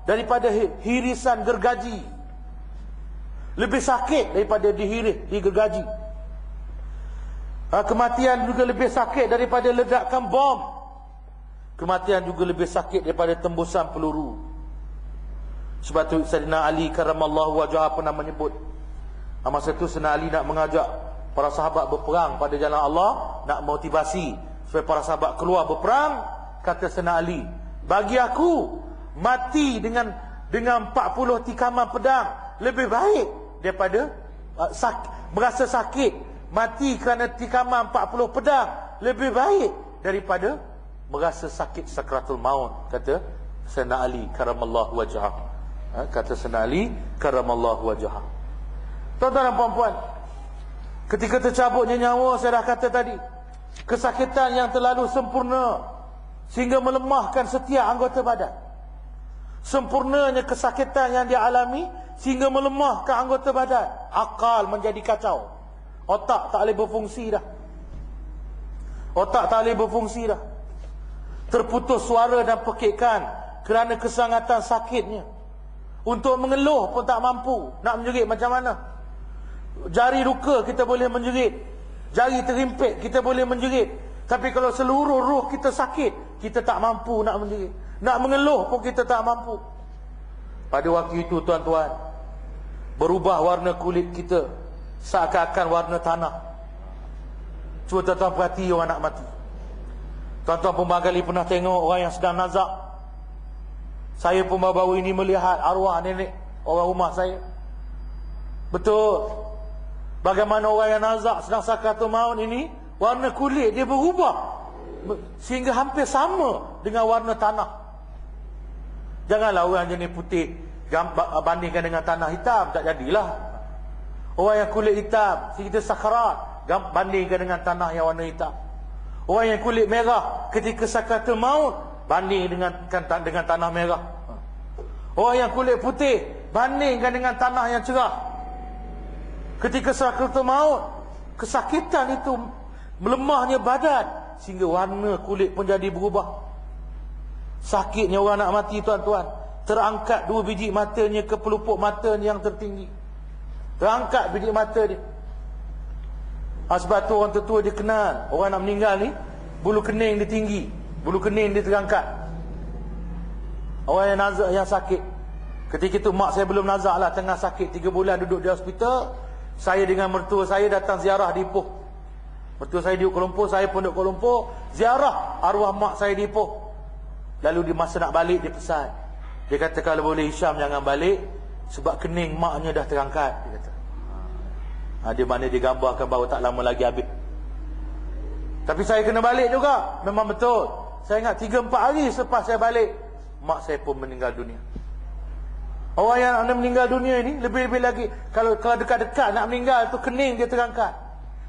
Daripada hirisan gergaji. Lebih sakit daripada digergaji. Kematian juga lebih sakit daripada ledakan bom. Kematian juga lebih sakit daripada tembusan peluru. Sebab tu Sayyidina Ali karamallahu wajhah pernah menyebut, masa tu Sayyidina Ali nak mengajak para sahabat berperang pada jalan Allah, nak motivasi supaya para sahabat keluar berperang. Kata Sayyidina Ali, bagi aku mati dengan 40 tikaman pedang lebih baik daripada merasa sakit mati kerana tikaman 40 pedang lebih baik daripada merasa sakit sakratul maut, kata Sayyidina Ali karamallahu wajhah. Kata Sayyidina Ali karamallahu wajhah. Tuan-tuan dan puan-puan, ketika tercabutnya nyawa, saya dah kata tadi, kesakitan yang terlalu sempurna sehingga melemahkan setiap anggota badan. Sempurnanya kesakitan yang dialami sehingga melemahkan anggota badan. Akal menjadi kacau. Otak tak boleh berfungsi dah. Otak tak boleh berfungsi dah. Terputus suara dan pekikan kerana kesangatan sakitnya. Untuk mengeluh pun tak mampu. Nak menjerit macam mana? Jari luka kita boleh menjerit, jari terimpit kita boleh menjerit. Tapi kalau seluruh roh kita sakit, kita tak mampu nak menjerit. Nak mengeluh pun kita tak mampu. Pada waktu itu tuan-tuan, berubah warna kulit kita seakan-akan warna tanah. Cuba tuan-tuan perhati orang nak mati. Tuan-tuan pun barangkali pernah tengok orang yang sedang nazak. Saya pun baru-baru ini melihat arwah nenek orang rumah saya. Betul. Bagaimana orang yang nazak sedang sakratul maut ini, warna kulit dia berubah sehingga hampir sama dengan warna tanah. Janganlah orang jenis putih bandingkan dengan tanah hitam, tak jadilah. Orang yang kulit hitam, kita sakarat, bandingkan dengan tanah yang warna hitam. Orang yang kulit merah, ketika sakaratul maut, banding dengan tanah merah. Orang yang kulit putih, bandingkan dengan tanah yang cerah. Ketika sakaratul maut, kesakitan itu, melemahnya badan, sehingga warna kulit pun jadi berubah. Sakitnya orang nak mati, tuan-tuan. Terangkat 2 biji matanya ke pelupuk mata yang tertinggi. Terangkat biji mata dia. Sebab tu orang tua dia kenal, orang nak meninggal ni, bulu kening dia tinggi, bulu kening dia terangkat. Orang yang nazak, yang sakit. Ketika itu mak saya belum nazak lah, tengah sakit 3 bulan duduk di hospital. Saya dengan mertua saya datang ziarah di Ipoh. Mertua saya di Kuala Lumpur, saya pun di Kuala Lumpur, ziarah arwah mak saya di Ipoh. Lalu di masa nak balik, dia pesan, dia kata, kalau boleh Hisham jangan balik, sebab kening maknya dah terangkat, dia kata. Dia mana dia gambarkan bahawa tak lama lagi habis. Tapi saya kena balik juga. Memang betul. Saya ingat 3-4 hari selepas saya balik, mak saya pun meninggal dunia. Orang yang nak meninggal dunia ini, lebih-lebih lagi, kalau dekat-dekat nak meninggal tu, kening dia terangkat.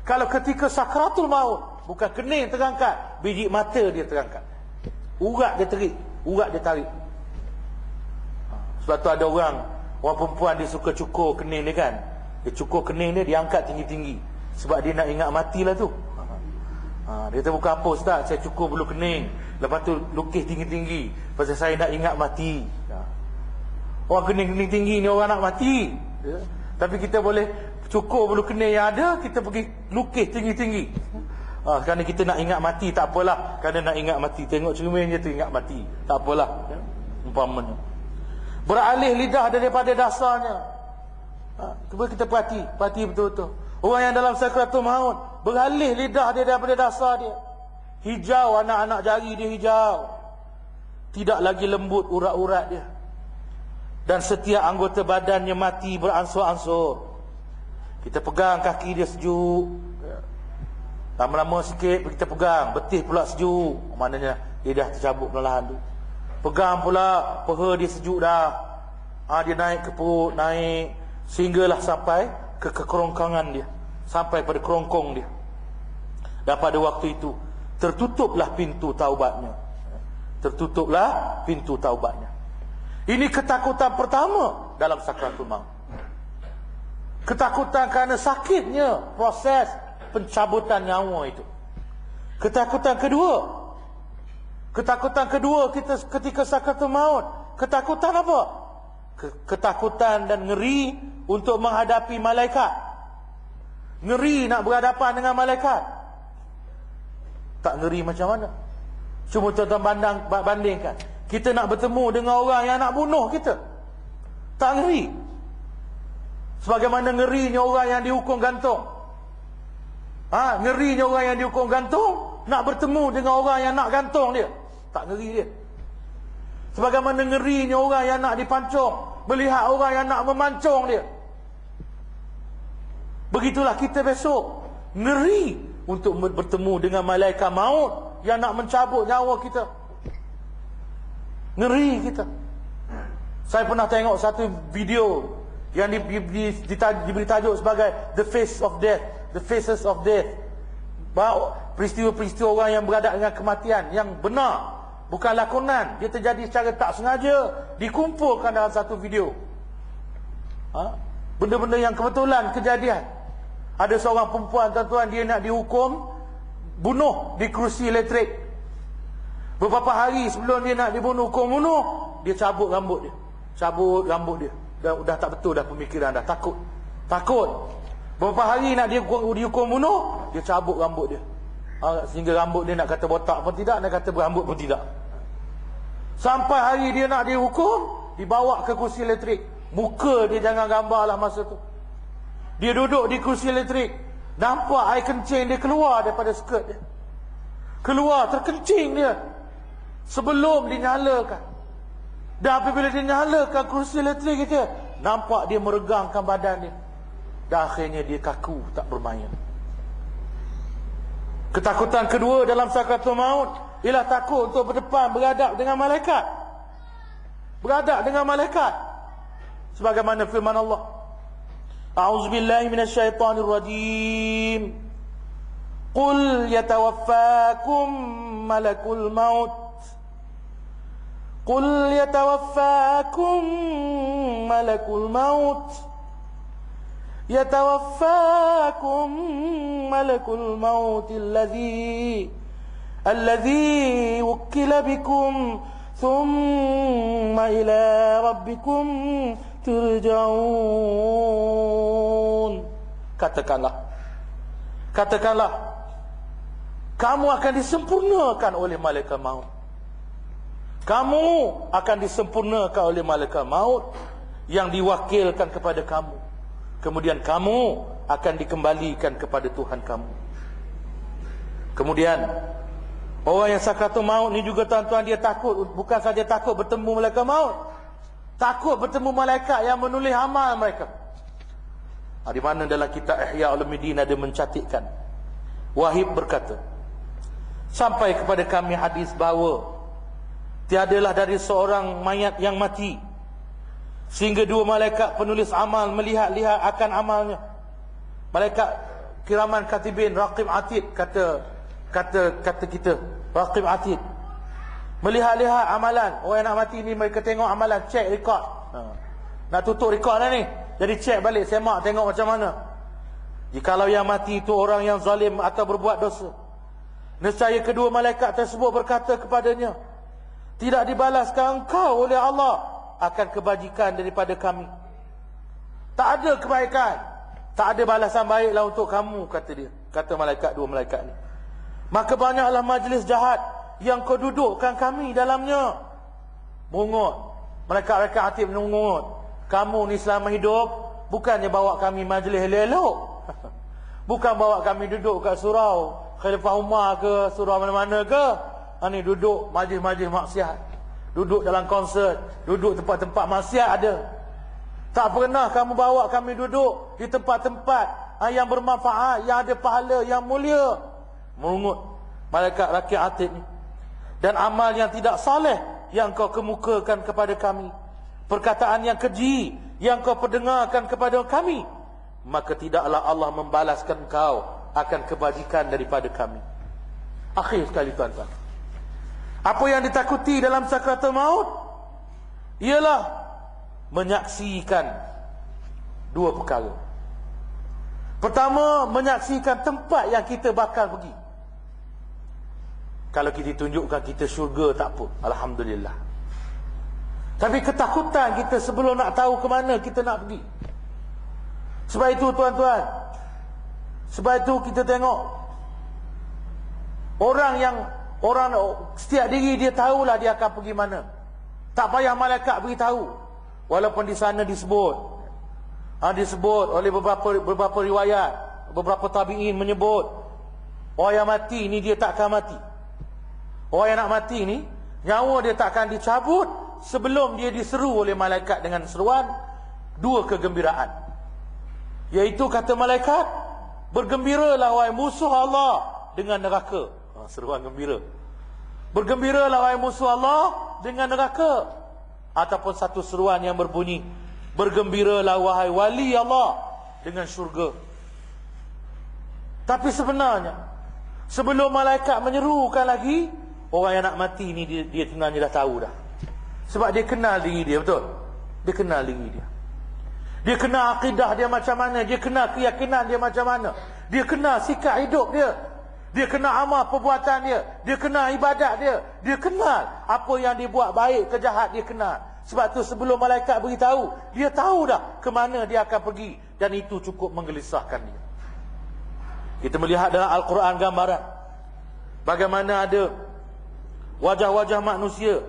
Kalau ketika sakaratul maut, bukan kening terangkat, biji mata dia terangkat. Urat dia terik, urat dia tarik. Sebab tu ada orang perempuan dia suka cukur kening dia kan. Dia cukur kening dia, dia angkat tinggi-tinggi. Sebab dia nak ingat matilah tu. Dia kata, bukan apa ustaz, saya cukur bulu kening, lepas tu lukis tinggi-tinggi, pasal saya nak ingat mati. Orang kening-kening tinggi ni orang nak mati. Tapi kita boleh cukur bulu kening yang ada, kita pergi lukis tinggi-tinggi. Kerana kita nak ingat mati, tak apalah. Kerana nak ingat mati, tengok cermin je tu ingat mati, tak apalah. Umpamanya beralih lidah daripada dasarnya. Cuba kita perhati betul-betul. Orang yang dalam sakaratul maut, beralih lidah dia daripada dasar dia. Hijau, anak-anak jari dia hijau. Tidak lagi lembut urat-urat dia. Dan setiap anggota badannya mati beransur-ansur. Kita pegang kaki dia sejuk, lama-lama sikit kita pegang, betih pula sejuk. Maknanya dia dah tercabut perlahan tu. Pegang pula, peha dia sejuk dah. Dia naik ke perut, naik, sehinggalah sampai ke kerongkongan dia, sampai pada kerongkong dia. Dan pada waktu itu tertutuplah pintu taubatnya. Tertutuplah pintu taubatnya. Ini ketakutan pertama dalam sakaratul maut. Ketakutan kerana sakitnya proses pencabutan nyawa itu. Ketakutan kedua kita ketika sakaratul maut. Ketakutan apa? Ketakutan dan ngeri untuk menghadapi malaikat. Ngeri nak berhadapan dengan malaikat. Tak ngeri macam mana? Cuma tuan-tuan bandingkan. Kita nak bertemu dengan orang yang nak bunuh kita, tak ngeri? Sebagaimana ngerinya orang yang dihukum gantung. Ngerinya orang yang dihukum gantung, nak bertemu dengan orang yang nak gantung dia, tak ngeri dia. Sebagaimana ngerinya orang yang nak dipancung, melihat orang yang nak memancung dia. Begitulah kita besok, ngeri untuk bertemu dengan malaikat maut yang nak mencabut nyawa kita. Ngeri kita. Saya pernah tengok satu video yang diberi tajuk sebagai The Face of Death, The Faces of Death. Bahawa peristiwa-peristiwa orang yang berhadapan dengan kematian yang benar, bukan lakonan, dia terjadi secara tak sengaja, dikumpulkan dalam satu video. Benda-benda yang kebetulan kejadian. Ada seorang perempuan, tuan-tuan, dia nak dihukum bunuh di kerusi elektrik. Beberapa hari sebelum dia nak dibunuh, hukum bunuh, dia cabut rambut dia. Cabut rambut dia. Dah tak betul dah pemikiran dah. Takut. Beberapa hari nak dia dihukum bunuh, dia cabut rambut dia. Sehingga rambut dia nak kata botak pun tidak, nak kata berambut pun tidak. Sampai hari dia nak dihukum, dibawa ke kursi elektrik. Muka dia jangan gambar lah masa tu. Dia duduk di kursi elektrik. Nampak air kencing dia keluar daripada skirt dia. Keluar, terkencing dia. Sebelum dinyalakan. Dan apabila dinyalakan kursi elektrik itu, nampak dia meregangkan badan dia. Dan akhirnya dia kaku, tak bermain. Ketakutan kedua dalam sakaratul maut ialah takut untuk berdepan, berhadap dengan malaikat. beradab dengan malaikat. Sebagaimana firman Allah, A'udzubillahi minasyaitonirrajim. Qul yatawaffakum malakul maut. Qul yatawaffakum malakul maut. Yatawaffakum malakul maut alladhi wukkila bikum thumma ila rabbikum turja'un. Katakanlah, kamu akan disempurnakan oleh malaikat maut. Kamu akan disempurnakan oleh malaikat maut yang diwakilkan kepada kamu. Kemudian kamu akan dikembalikan kepada Tuhan kamu. Kemudian orang yang sakratul maut ni juga tuan-tuan, dia takut. Bukan saja takut bertemu malaikat maut, takut bertemu malaikat yang menulis amal mereka. Di mana dalam kitab Ihya Ulumuddin ada mencatatkan, Wahib berkata, sampai kepada kami hadis bahawa tiadalah dari seorang mayat yang mati sehingga dua malaikat penulis amal melihat-lihat akan amalnya. Malaikat kiraman katibin, raqib atid, kata kita, raqib atid, melihat-lihat amalan orang yang nak mati ni. Mereka tengok amalan, check rekod. Nak tutup rekod dah ni, jadi check balik, semak tengok macam mana. Jikalau yang mati itu orang yang zalim atau berbuat dosa, nescaya kedua malaikat tersebut berkata kepadanya, tidak dibalaskan engkau oleh Allah akan kebajikan daripada kami. Tak ada kebaikan, tak ada balasan baiklah untuk kamu, kata dia, kata malaikat, dua malaikat ni. Maka banyaklah majlis jahat yang kau dudukkan kami dalamnya. Mungut. Malaikat atib menungut. Kamu ni selama hidup bukannya bawa kami majlis elok, bukan bawa kami duduk kat surau Khalifah Umar ke, surau mana-mana ke. Ni duduk majlis-majlis maksiat, duduk dalam konsert, duduk tempat-tempat maksiat ada. Tak pernah kamu bawa kami duduk di tempat-tempat yang bermanfaat, yang ada pahala, yang mulia. Merungut malaikat rakib atid ni. Dan amal yang tidak saleh yang kau kemukakan kepada kami, perkataan yang keji yang kau perdengarkan kepada kami, maka tidaklah Allah membalaskan kau akan kebajikan daripada kami. Akhir sekali tuan-tuan, apa yang ditakuti dalam sakratul maut ialah menyaksikan dua perkara. Pertama, menyaksikan tempat yang kita bakal pergi. Kalau kita tunjukkan kita syurga, tak apa, alhamdulillah. Tapi ketakutan kita sebelum nak tahu ke mana kita nak pergi. Sebab itu tuan-tuan, sebab itu kita tengok orang setiap diri dia tahulah dia akan pergi mana. Tak payah malaikat beritahu. Walaupun di sana disebut oleh beberapa riwayat, beberapa tabi'in menyebut orang yang mati ni dia tak akan mati. Orang yang nak mati ni nyawa dia tak akan dicabut sebelum dia diseru oleh malaikat dengan seruan dua kegembiraan. Iaitu kata malaikat, bergembiralah wahai musuh Allah dengan neraka. Seruan gembira. Bergembiralah wahai musuh Allah dengan neraka. Ataupun satu seruan yang berbunyi, bergembiralah wahai wali Allah dengan syurga. Tapi sebenarnya sebelum malaikat menyerukan lagi, orang yang nak mati ni dia sebenarnya dah tahu dah. Sebab dia kenal diri dia, betul? Dia kenal diri dia. Dia kenal akidah dia macam mana, dia kenal keyakinan dia macam mana, dia kenal sikap hidup dia, dia kenal amal perbuatan dia, dia kenal ibadat dia, dia kenal apa yang dia buat baik ke jahat, dia kenal. Sebab tu sebelum malaikat beritahu, dia tahu dah ke mana dia akan pergi, dan itu cukup menggelisahkan dia. Kita melihat dalam Al-Quran gambaran bagaimana ada wajah-wajah manusia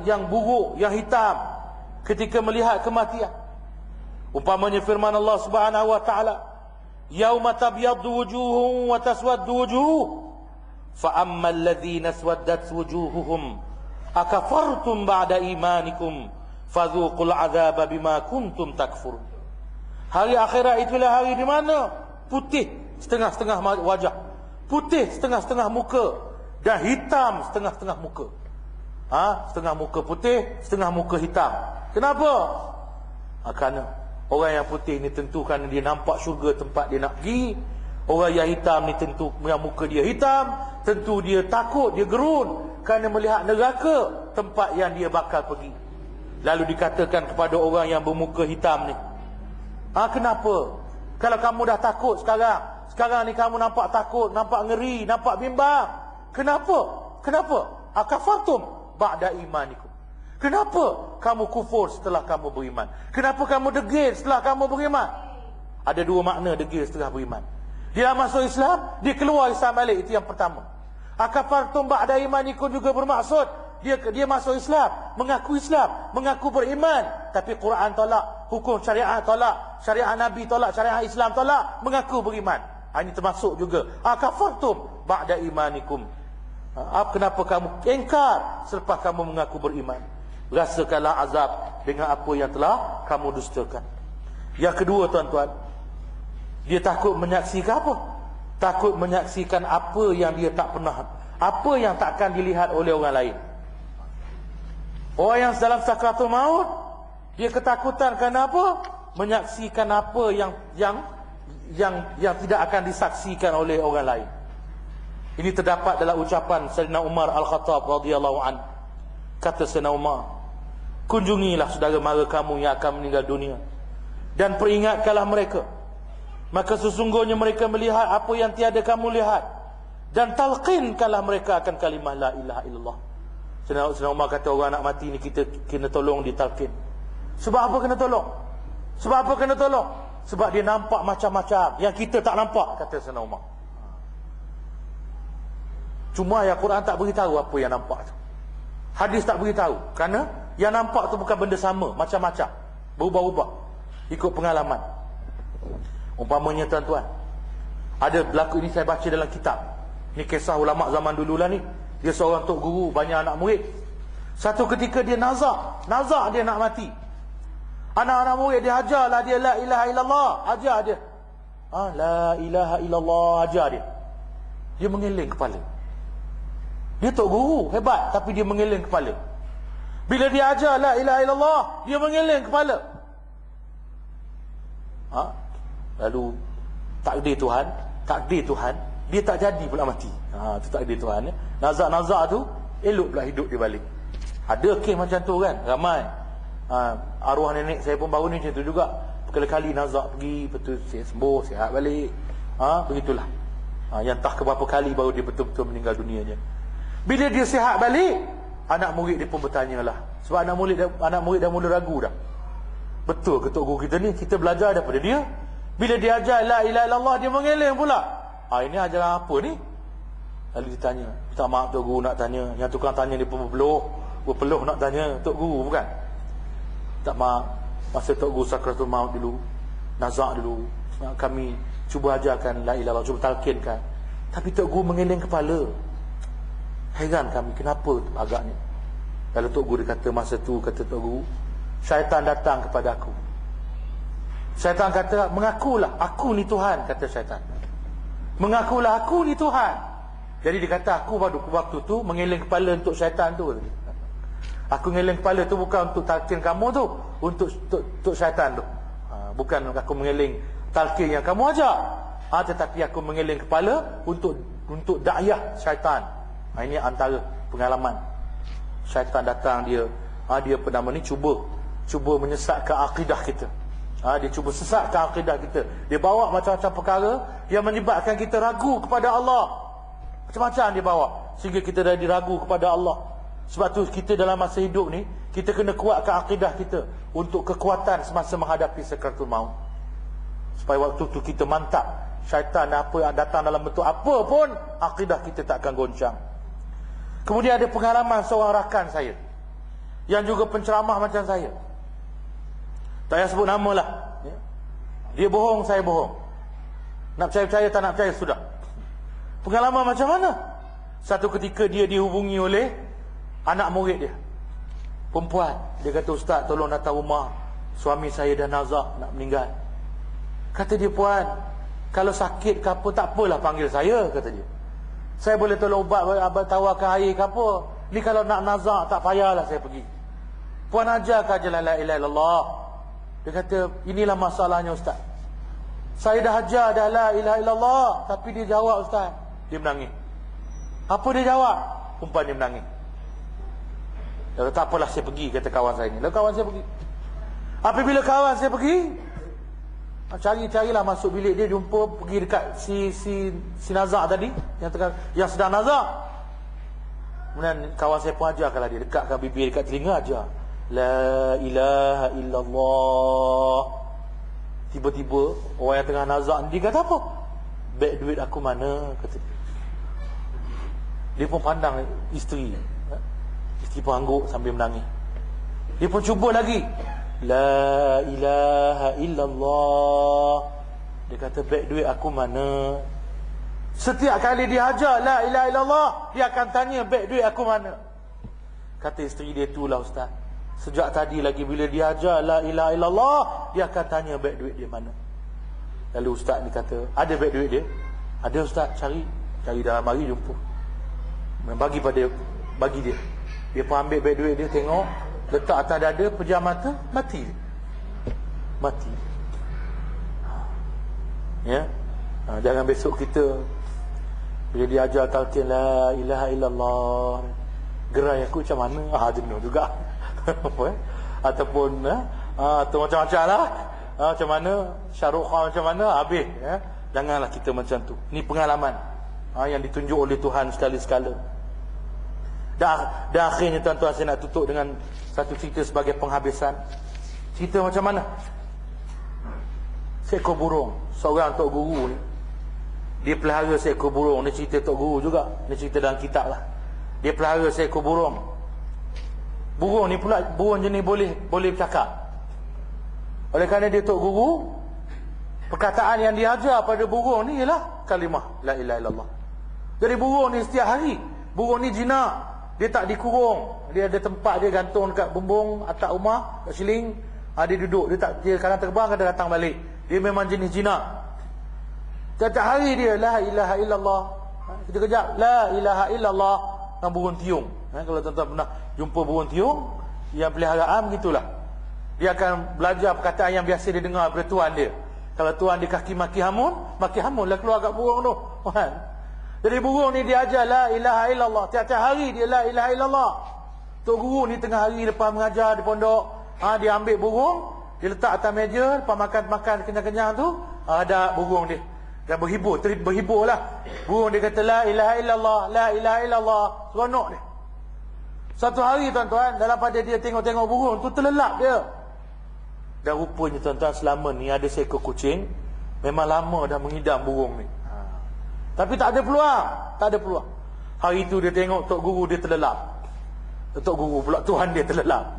yang buruk, yang hitam ketika melihat kematian. Umpamanya firman Allah Subhanahu wa taala, yauma tabyaddu wujuhum wa taswaddu wujuh, fa ammal ladzina aswaddat wujuhuhum akafartum ba'da imanikum fadzuqul adzaba bima kuntum takfurun. Hari akhirat itulah hari di mana putih setengah-setengah wajah, putih setengah-setengah muka, dan hitam setengah-setengah muka. Setengah muka putih, setengah muka hitam. Kenapa? Kerana orang yang putih ni tentu kerana dia nampak syurga tempat dia nak pergi. Orang yang hitam ni tentu yang muka dia hitam, tentu dia takut, dia gerun kerana melihat neraka tempat yang dia bakal pergi. Lalu dikatakan kepada orang yang bermuka hitam ni, kenapa? Kalau kamu dah takut sekarang ni kamu nampak takut, nampak ngeri, nampak bimbang. Kenapa? Akafartum ba'da imanikum. Kenapa kamu kufur setelah kamu beriman? Kenapa kamu degil setelah kamu beriman? Ada dua makna degil setelah beriman. Dia masuk Islam, dia keluar Islam balik. Itu yang pertama. Akafartum ba'da imanikum juga bermaksud dia masuk Islam, mengaku beriman, tapi Quran tolak, hukum syariat tolak, syariat Nabi tolak, syariat Islam tolak, mengaku beriman. Ini termasuk juga akafartum ba'da imanikum. Kenapa kamu engkar selepas kamu mengaku beriman? Rasakanlah azab dengan apa yang telah kamu dustakan. Yang kedua, tuan-tuan, dia takut menyaksikan apa? Takut menyaksikan apa yang dia tak pernah, apa yang takkan dilihat oleh orang lain. Orang yang dalam sakratul maut, dia ketakutan kerana apa? Menyaksikan apa yang tidak akan disaksikan oleh orang lain. Ini terdapat dalam ucapan Sayyidina Umar Al-Khattab radhiyallahu an. Kata Sayyidina Umar, kunjungilah saudara mara kamu yang akan meninggal dunia dan peringatkanlah mereka, maka sesungguhnya mereka melihat apa yang tiada kamu lihat, dan talqinkanlah mereka akan kalimah la ilaha illallah. Sayyidina Umar kata, orang nak mati ni kita kena tolong ditalqin. Sebab apa kena tolong? Sebab dia nampak macam-macam yang kita tak nampak, kata Sayyidina Umar. Cuma yang Quran tak beritahu apa yang nampak tu. Hadis tak beritahu. Kerana yang nampak tu bukan benda sama, macam-macam, berubah-ubah ikut pengalaman. Umpamanya, tuan-tuan, ada berlaku, ini saya baca dalam kitab. Ini kisah ulama zaman dulu lah ni. Dia seorang tok guru, banyak anak murid. Satu ketika dia nazak dia nak mati. Anak-anak murid dia ajarlah dia la ilaha illallah, ajar dia. La ilaha illallah, ajar dia. Dia mengeleng kepala. Dia tok guru hebat, tapi dia mengeleng kepala. Bila dia ajar la ilaha illallah, dia mengeleng kepala. Lalu takdir Tuhan, dia tak jadi pula mati. Itu takdir Tuhan ya. Nazak tu elok pula hidup dia balik. Ada kes macam tu kan, ramai. Arwah nenek saya pun baru ni macam tu juga. Berkali-kali nazak pergi, betul sembuh, sihat balik. Begitulah. Yang tak keberapa kali baru dia betul-betul meninggal dunianya. Bila dia sihat balik, anak murid dia pun bertanyalah. Sebab anak murid dah mula ragu dah. Betul ketuk guru kita ni, kita belajar daripada dia. Bila dia ajar la ilaha illallah, dia mengeleng pula. Ini ajaran apa ni? Lalu dia tanya, minta maaf tok guru nak tanya. Yang tukang tanya dia pun berpeluh nak tanya tok guru, bukan? Tak maaf, masa tok guru sakratul maut dulu, nazak dulu, kami cuba ajarkan la ilaha illallah, cuba talqinkan. Tapi tok guru mengeleng kepala. Heran kami, kenapa agaknya? Lalu tok guru dia kata, masa tu kata tok guru, syaitan datang kepada aku. Syaitan kata, mengakulah aku ni Tuhan, kata syaitan. Mengakulah aku ni Tuhan. Jadi dia kata, aku pada waktu tu mengeleng kepala untuk syaitan tu. Aku ngeleng kepala tu bukan untuk talqin kamu tu, untuk syaitan tu. Bukan aku mengeleng talqin yang kamu ajar. Tetapi aku mengeleng kepala untuk da'iyah syaitan. Ini antara pengalaman. Syaitan datang, dia apa ni, cuba menyesatkan akidah kita. Dia cuba sesatkan akidah kita. Dia bawa macam-macam perkara yang menyebabkan kita ragu kepada Allah. Macam-macam dia bawa sehingga kita dah diragu kepada Allah. Sebab tu kita dalam masa hidup ni, kita kena kuatkan akidah kita untuk kekuatan semasa menghadapi sakratul maut. Supaya waktu tu kita mantap. Syaitan apa yang datang dalam bentuk apa pun, akidah kita tak akan goncang. Kemudian ada pengalaman seorang rakan saya yang juga penceramah macam saya. Tak payah sebut nama lah. Dia bohong, saya bohong. Nak percaya-percaya, tak nak percaya, sudah. Pengalaman macam mana? Satu ketika dia dihubungi oleh anak murid dia, perempuan. Dia kata, ustaz tolong datang rumah, suami saya dah nazak nak meninggal. Kata dia, puan, kalau sakit ke apa, tak apalah panggil saya, kata dia. Saya boleh tolong ubat, tawarkan air ke apa. Ni kalau nak nazak tak payahlah saya pergi. Puan ajarkan je la ilaha illallah. Dia kata, inilah masalahnya Ustaz. Saya dah ajar dah la ilaha illallah, tapi dia jawab Ustaz. Dia menangis. Apa dia jawab? Perempuan dia menangis. Dia kata, tak apalah saya pergi, kata kawan saya ni. Lalu kawan saya pergi. Apabila kawan saya pergi, carilah masuk bilik dia, jumpa, pergi dekat si nazak tadi, yang sedang nazak. Kemudian kawan saya pun ajarkanlah dia, dekatkan bibir dekat telinga, ajar la ilaha illallah. Tiba-tiba orang yang tengah nazak ni kata apa? Beg duit aku mana? Kata dia. Dia pun pandang isteri. Isteri pun angguk sambil menangis. Dia pun cuba lagi, la ilaha illallah. Dia kata, beg duit aku mana? Setiap kali dia ajar la ilaha illallah, dia akan tanya, beg duit aku mana? Kata isteri dia, itulah Ustaz, sejak tadi lagi bila dia ajar la ilaha illallah, dia akan tanya beg duit dia mana. Lalu Ustaz ni kata, ada beg duit dia? Ada Ustaz, cari dalam hari jumpa. Bagi dia. Dia pun ambil beg duit dia, tengok, letak atas dada, pejam mata, mati. Ya. Jangan besok kita bila dia ajar talqin la ilaha illallah, gerai aku macam mana? Jenuh juga. Ataupun atau macam-macam lah. Macam mana? Syarukhah macam mana? Habis. Ya. Janganlah kita macam tu. Ni pengalaman yang ditunjuk oleh Tuhan sekali-sekala. Dan akhirnya tuan-tuan, saya nak tutup dengan satu cerita sebagai penghabisan. Cerita macam mana? Seekor burung. Seorang tok guru ni, dia pelihara seekor burung. Ni cerita tok guru juga. Ni cerita dalam kitab lah. Dia pelihara seekor burung. Burung ni pula burung jenis boleh bercakap. Oleh kerana dia tok guru, perkataan yang dia ajar pada burung ni ialah kalimah la ilaha illallah. Jadi burung ni setiap hari, burung ni jinak. Dia tak dikurung. Dia ada tempat dia gantung dekat bumbung atap rumah, kat siling. Dia duduk. Dia kadang terbang, kadang datang balik. Dia memang jenis jinak. Setiap hari dia la ilaha illallah. Kita kejap la ilaha illallah dengan burung tiung. Kalau tuan-tuan pernah jumpa burung tiung yang peliharaan, begitulah. Dia akan belajar perkataan yang biasa dia dengar daripada tuan dia. Kalau tuan dia kaki maki hamun lah keluar kat burung tu. Jadi burung ni dia ajar la ilaha illallah. Tiap-tiap hari dia la ilaha illallah. Tok guru ni tengah hari lepas mengajar di pondok, dia ambil burung, dia letak atas meja, lepas makan kenyang-kenyang tu, ada burung dia. Dan berhibur lah. Burung dia kata la ilaha illallah, la ilaha illallah. Seronok dia. Satu hari tuan-tuan, dalam pada dia tengok-tengok burung tu, terlelap dia. Dan rupanya tuan-tuan, selama ni ada seekor kucing memang lama dah mengidam burung ni. Tapi tak ada peluang. Hari itu dia tengok tok guru dia terlelap. Tok guru pula tuan dia terlelap.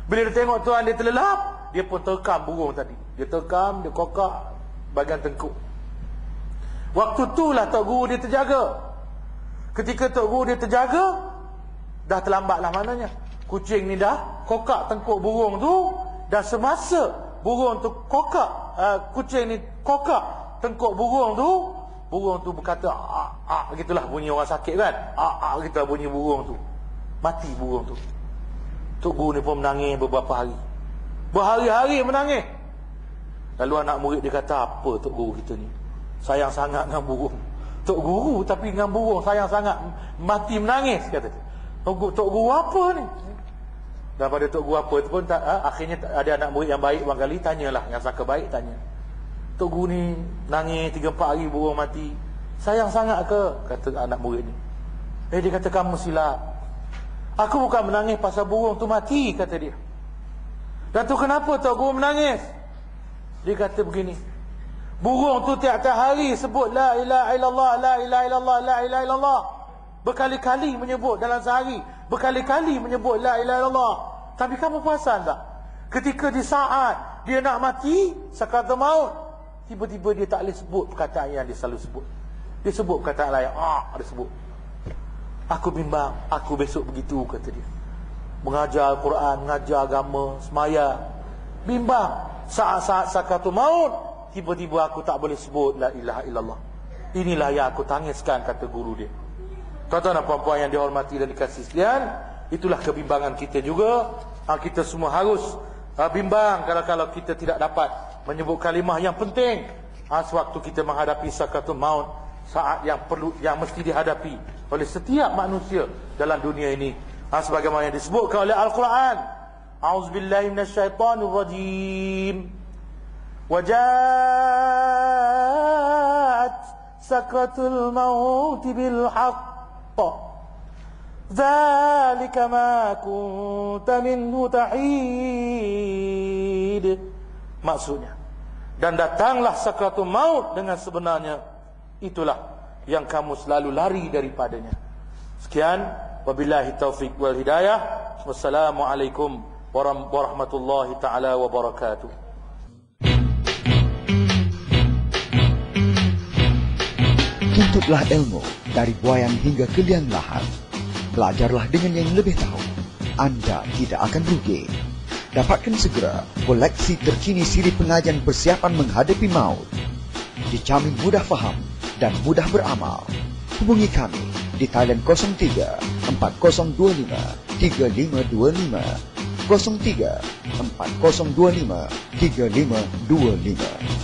Bila dia tengok tuan dia terlelap, dia pun terkam burung tadi. Dia terkam, dia kokak bahagian tengkuk. Waktu itulah tok guru dia terjaga. Ketika tok guru dia terjaga, dah terlambatlah maknanya. Kucing ni dah kokak tengkuk burung tu. Dan semasa burung tu kokak, kucing ni kokak tengkuk burung tu berkata gitulah bunyi orang sakit kan. Gitulah bunyi burung tu. Mati burung tu. Tok guru ni pun menangis beberapa hari. Berhari-hari menangis. Lalu anak murid dia kata, apa tok guru kita ni? Sayang sangat dengan burung. Tok guru tapi dengan burung sayang sangat. Mati menangis, kata dia. Tok guru apa ni? Dan pada tok guru apa tu pun akhirnya ada anak murid yang baik barangkali, tanyalah, yang sangka baik tanya. Tok guru ni nangis 3-4 hari burung mati. Sayang sangat ke? Kata anak murid ni. Dia kata, kamu silap. Aku bukan menangis pasal burung tu mati, kata dia. Dan tu kenapa tok guru menangis? Dia kata begini. Burung tu tiap-tiap hari sebut la ilaha illallah, la ilaha illallah, la ilaha illallah. Berkali-kali menyebut dalam sehari. Berkali-kali menyebut la ilaha illallah. Tapi kamu perasan tak? Ketika di saat dia nak mati, sakaratul maut, tiba-tiba dia tak boleh sebut perkataan yang dia selalu sebut. Dia sebut perkataan lain. Dia sebut. Aku bimbang, aku besok begitu, kata dia. Mengajar Al-Quran, mengajar agama, semaya. Bimbang. Saat-saat sakaratul maut, tiba-tiba aku tak boleh sebut la ilaha illallah. Inilah yang aku tangiskan, kata guru dia. Tuan-tuan dan puan-puan yang dihormati dan dikasihi sekalian, itulah kebimbangan kita juga. Kita semua harus bimbang kalau kita tidak dapat menyebut kalimah yang penting sewaktu kita menghadapi sakaratul maut, saat yang mesti dihadapi oleh setiap manusia dalam dunia ini. Sebagaimana yang disebutkan oleh Al-Quran, a'udzubillahi minasyaitonir rajim, wajaat sakratul maut bil haqq dzalika ma kunta minhu tahid. Maksudnya, dan datanglah sakratul maut dengan sebenarnya, itulah yang kamu selalu lari daripadanya. Sekian, wabillahi taufiq wal hidayah. Wassalamualaikum warahmatullahi taala wabarakatuh. Tuntutlah ilmu dari buayan hingga ke liang lahat. Belajarlah dengan yang lebih tahu. Anda tidak akan rugi. Dapatkan segera koleksi terkini siri pengajian persiapan menghadapi maut. Dijamin mudah faham dan mudah beramal. Hubungi kami di Thailand 03 4025 3525 03 4025 3525.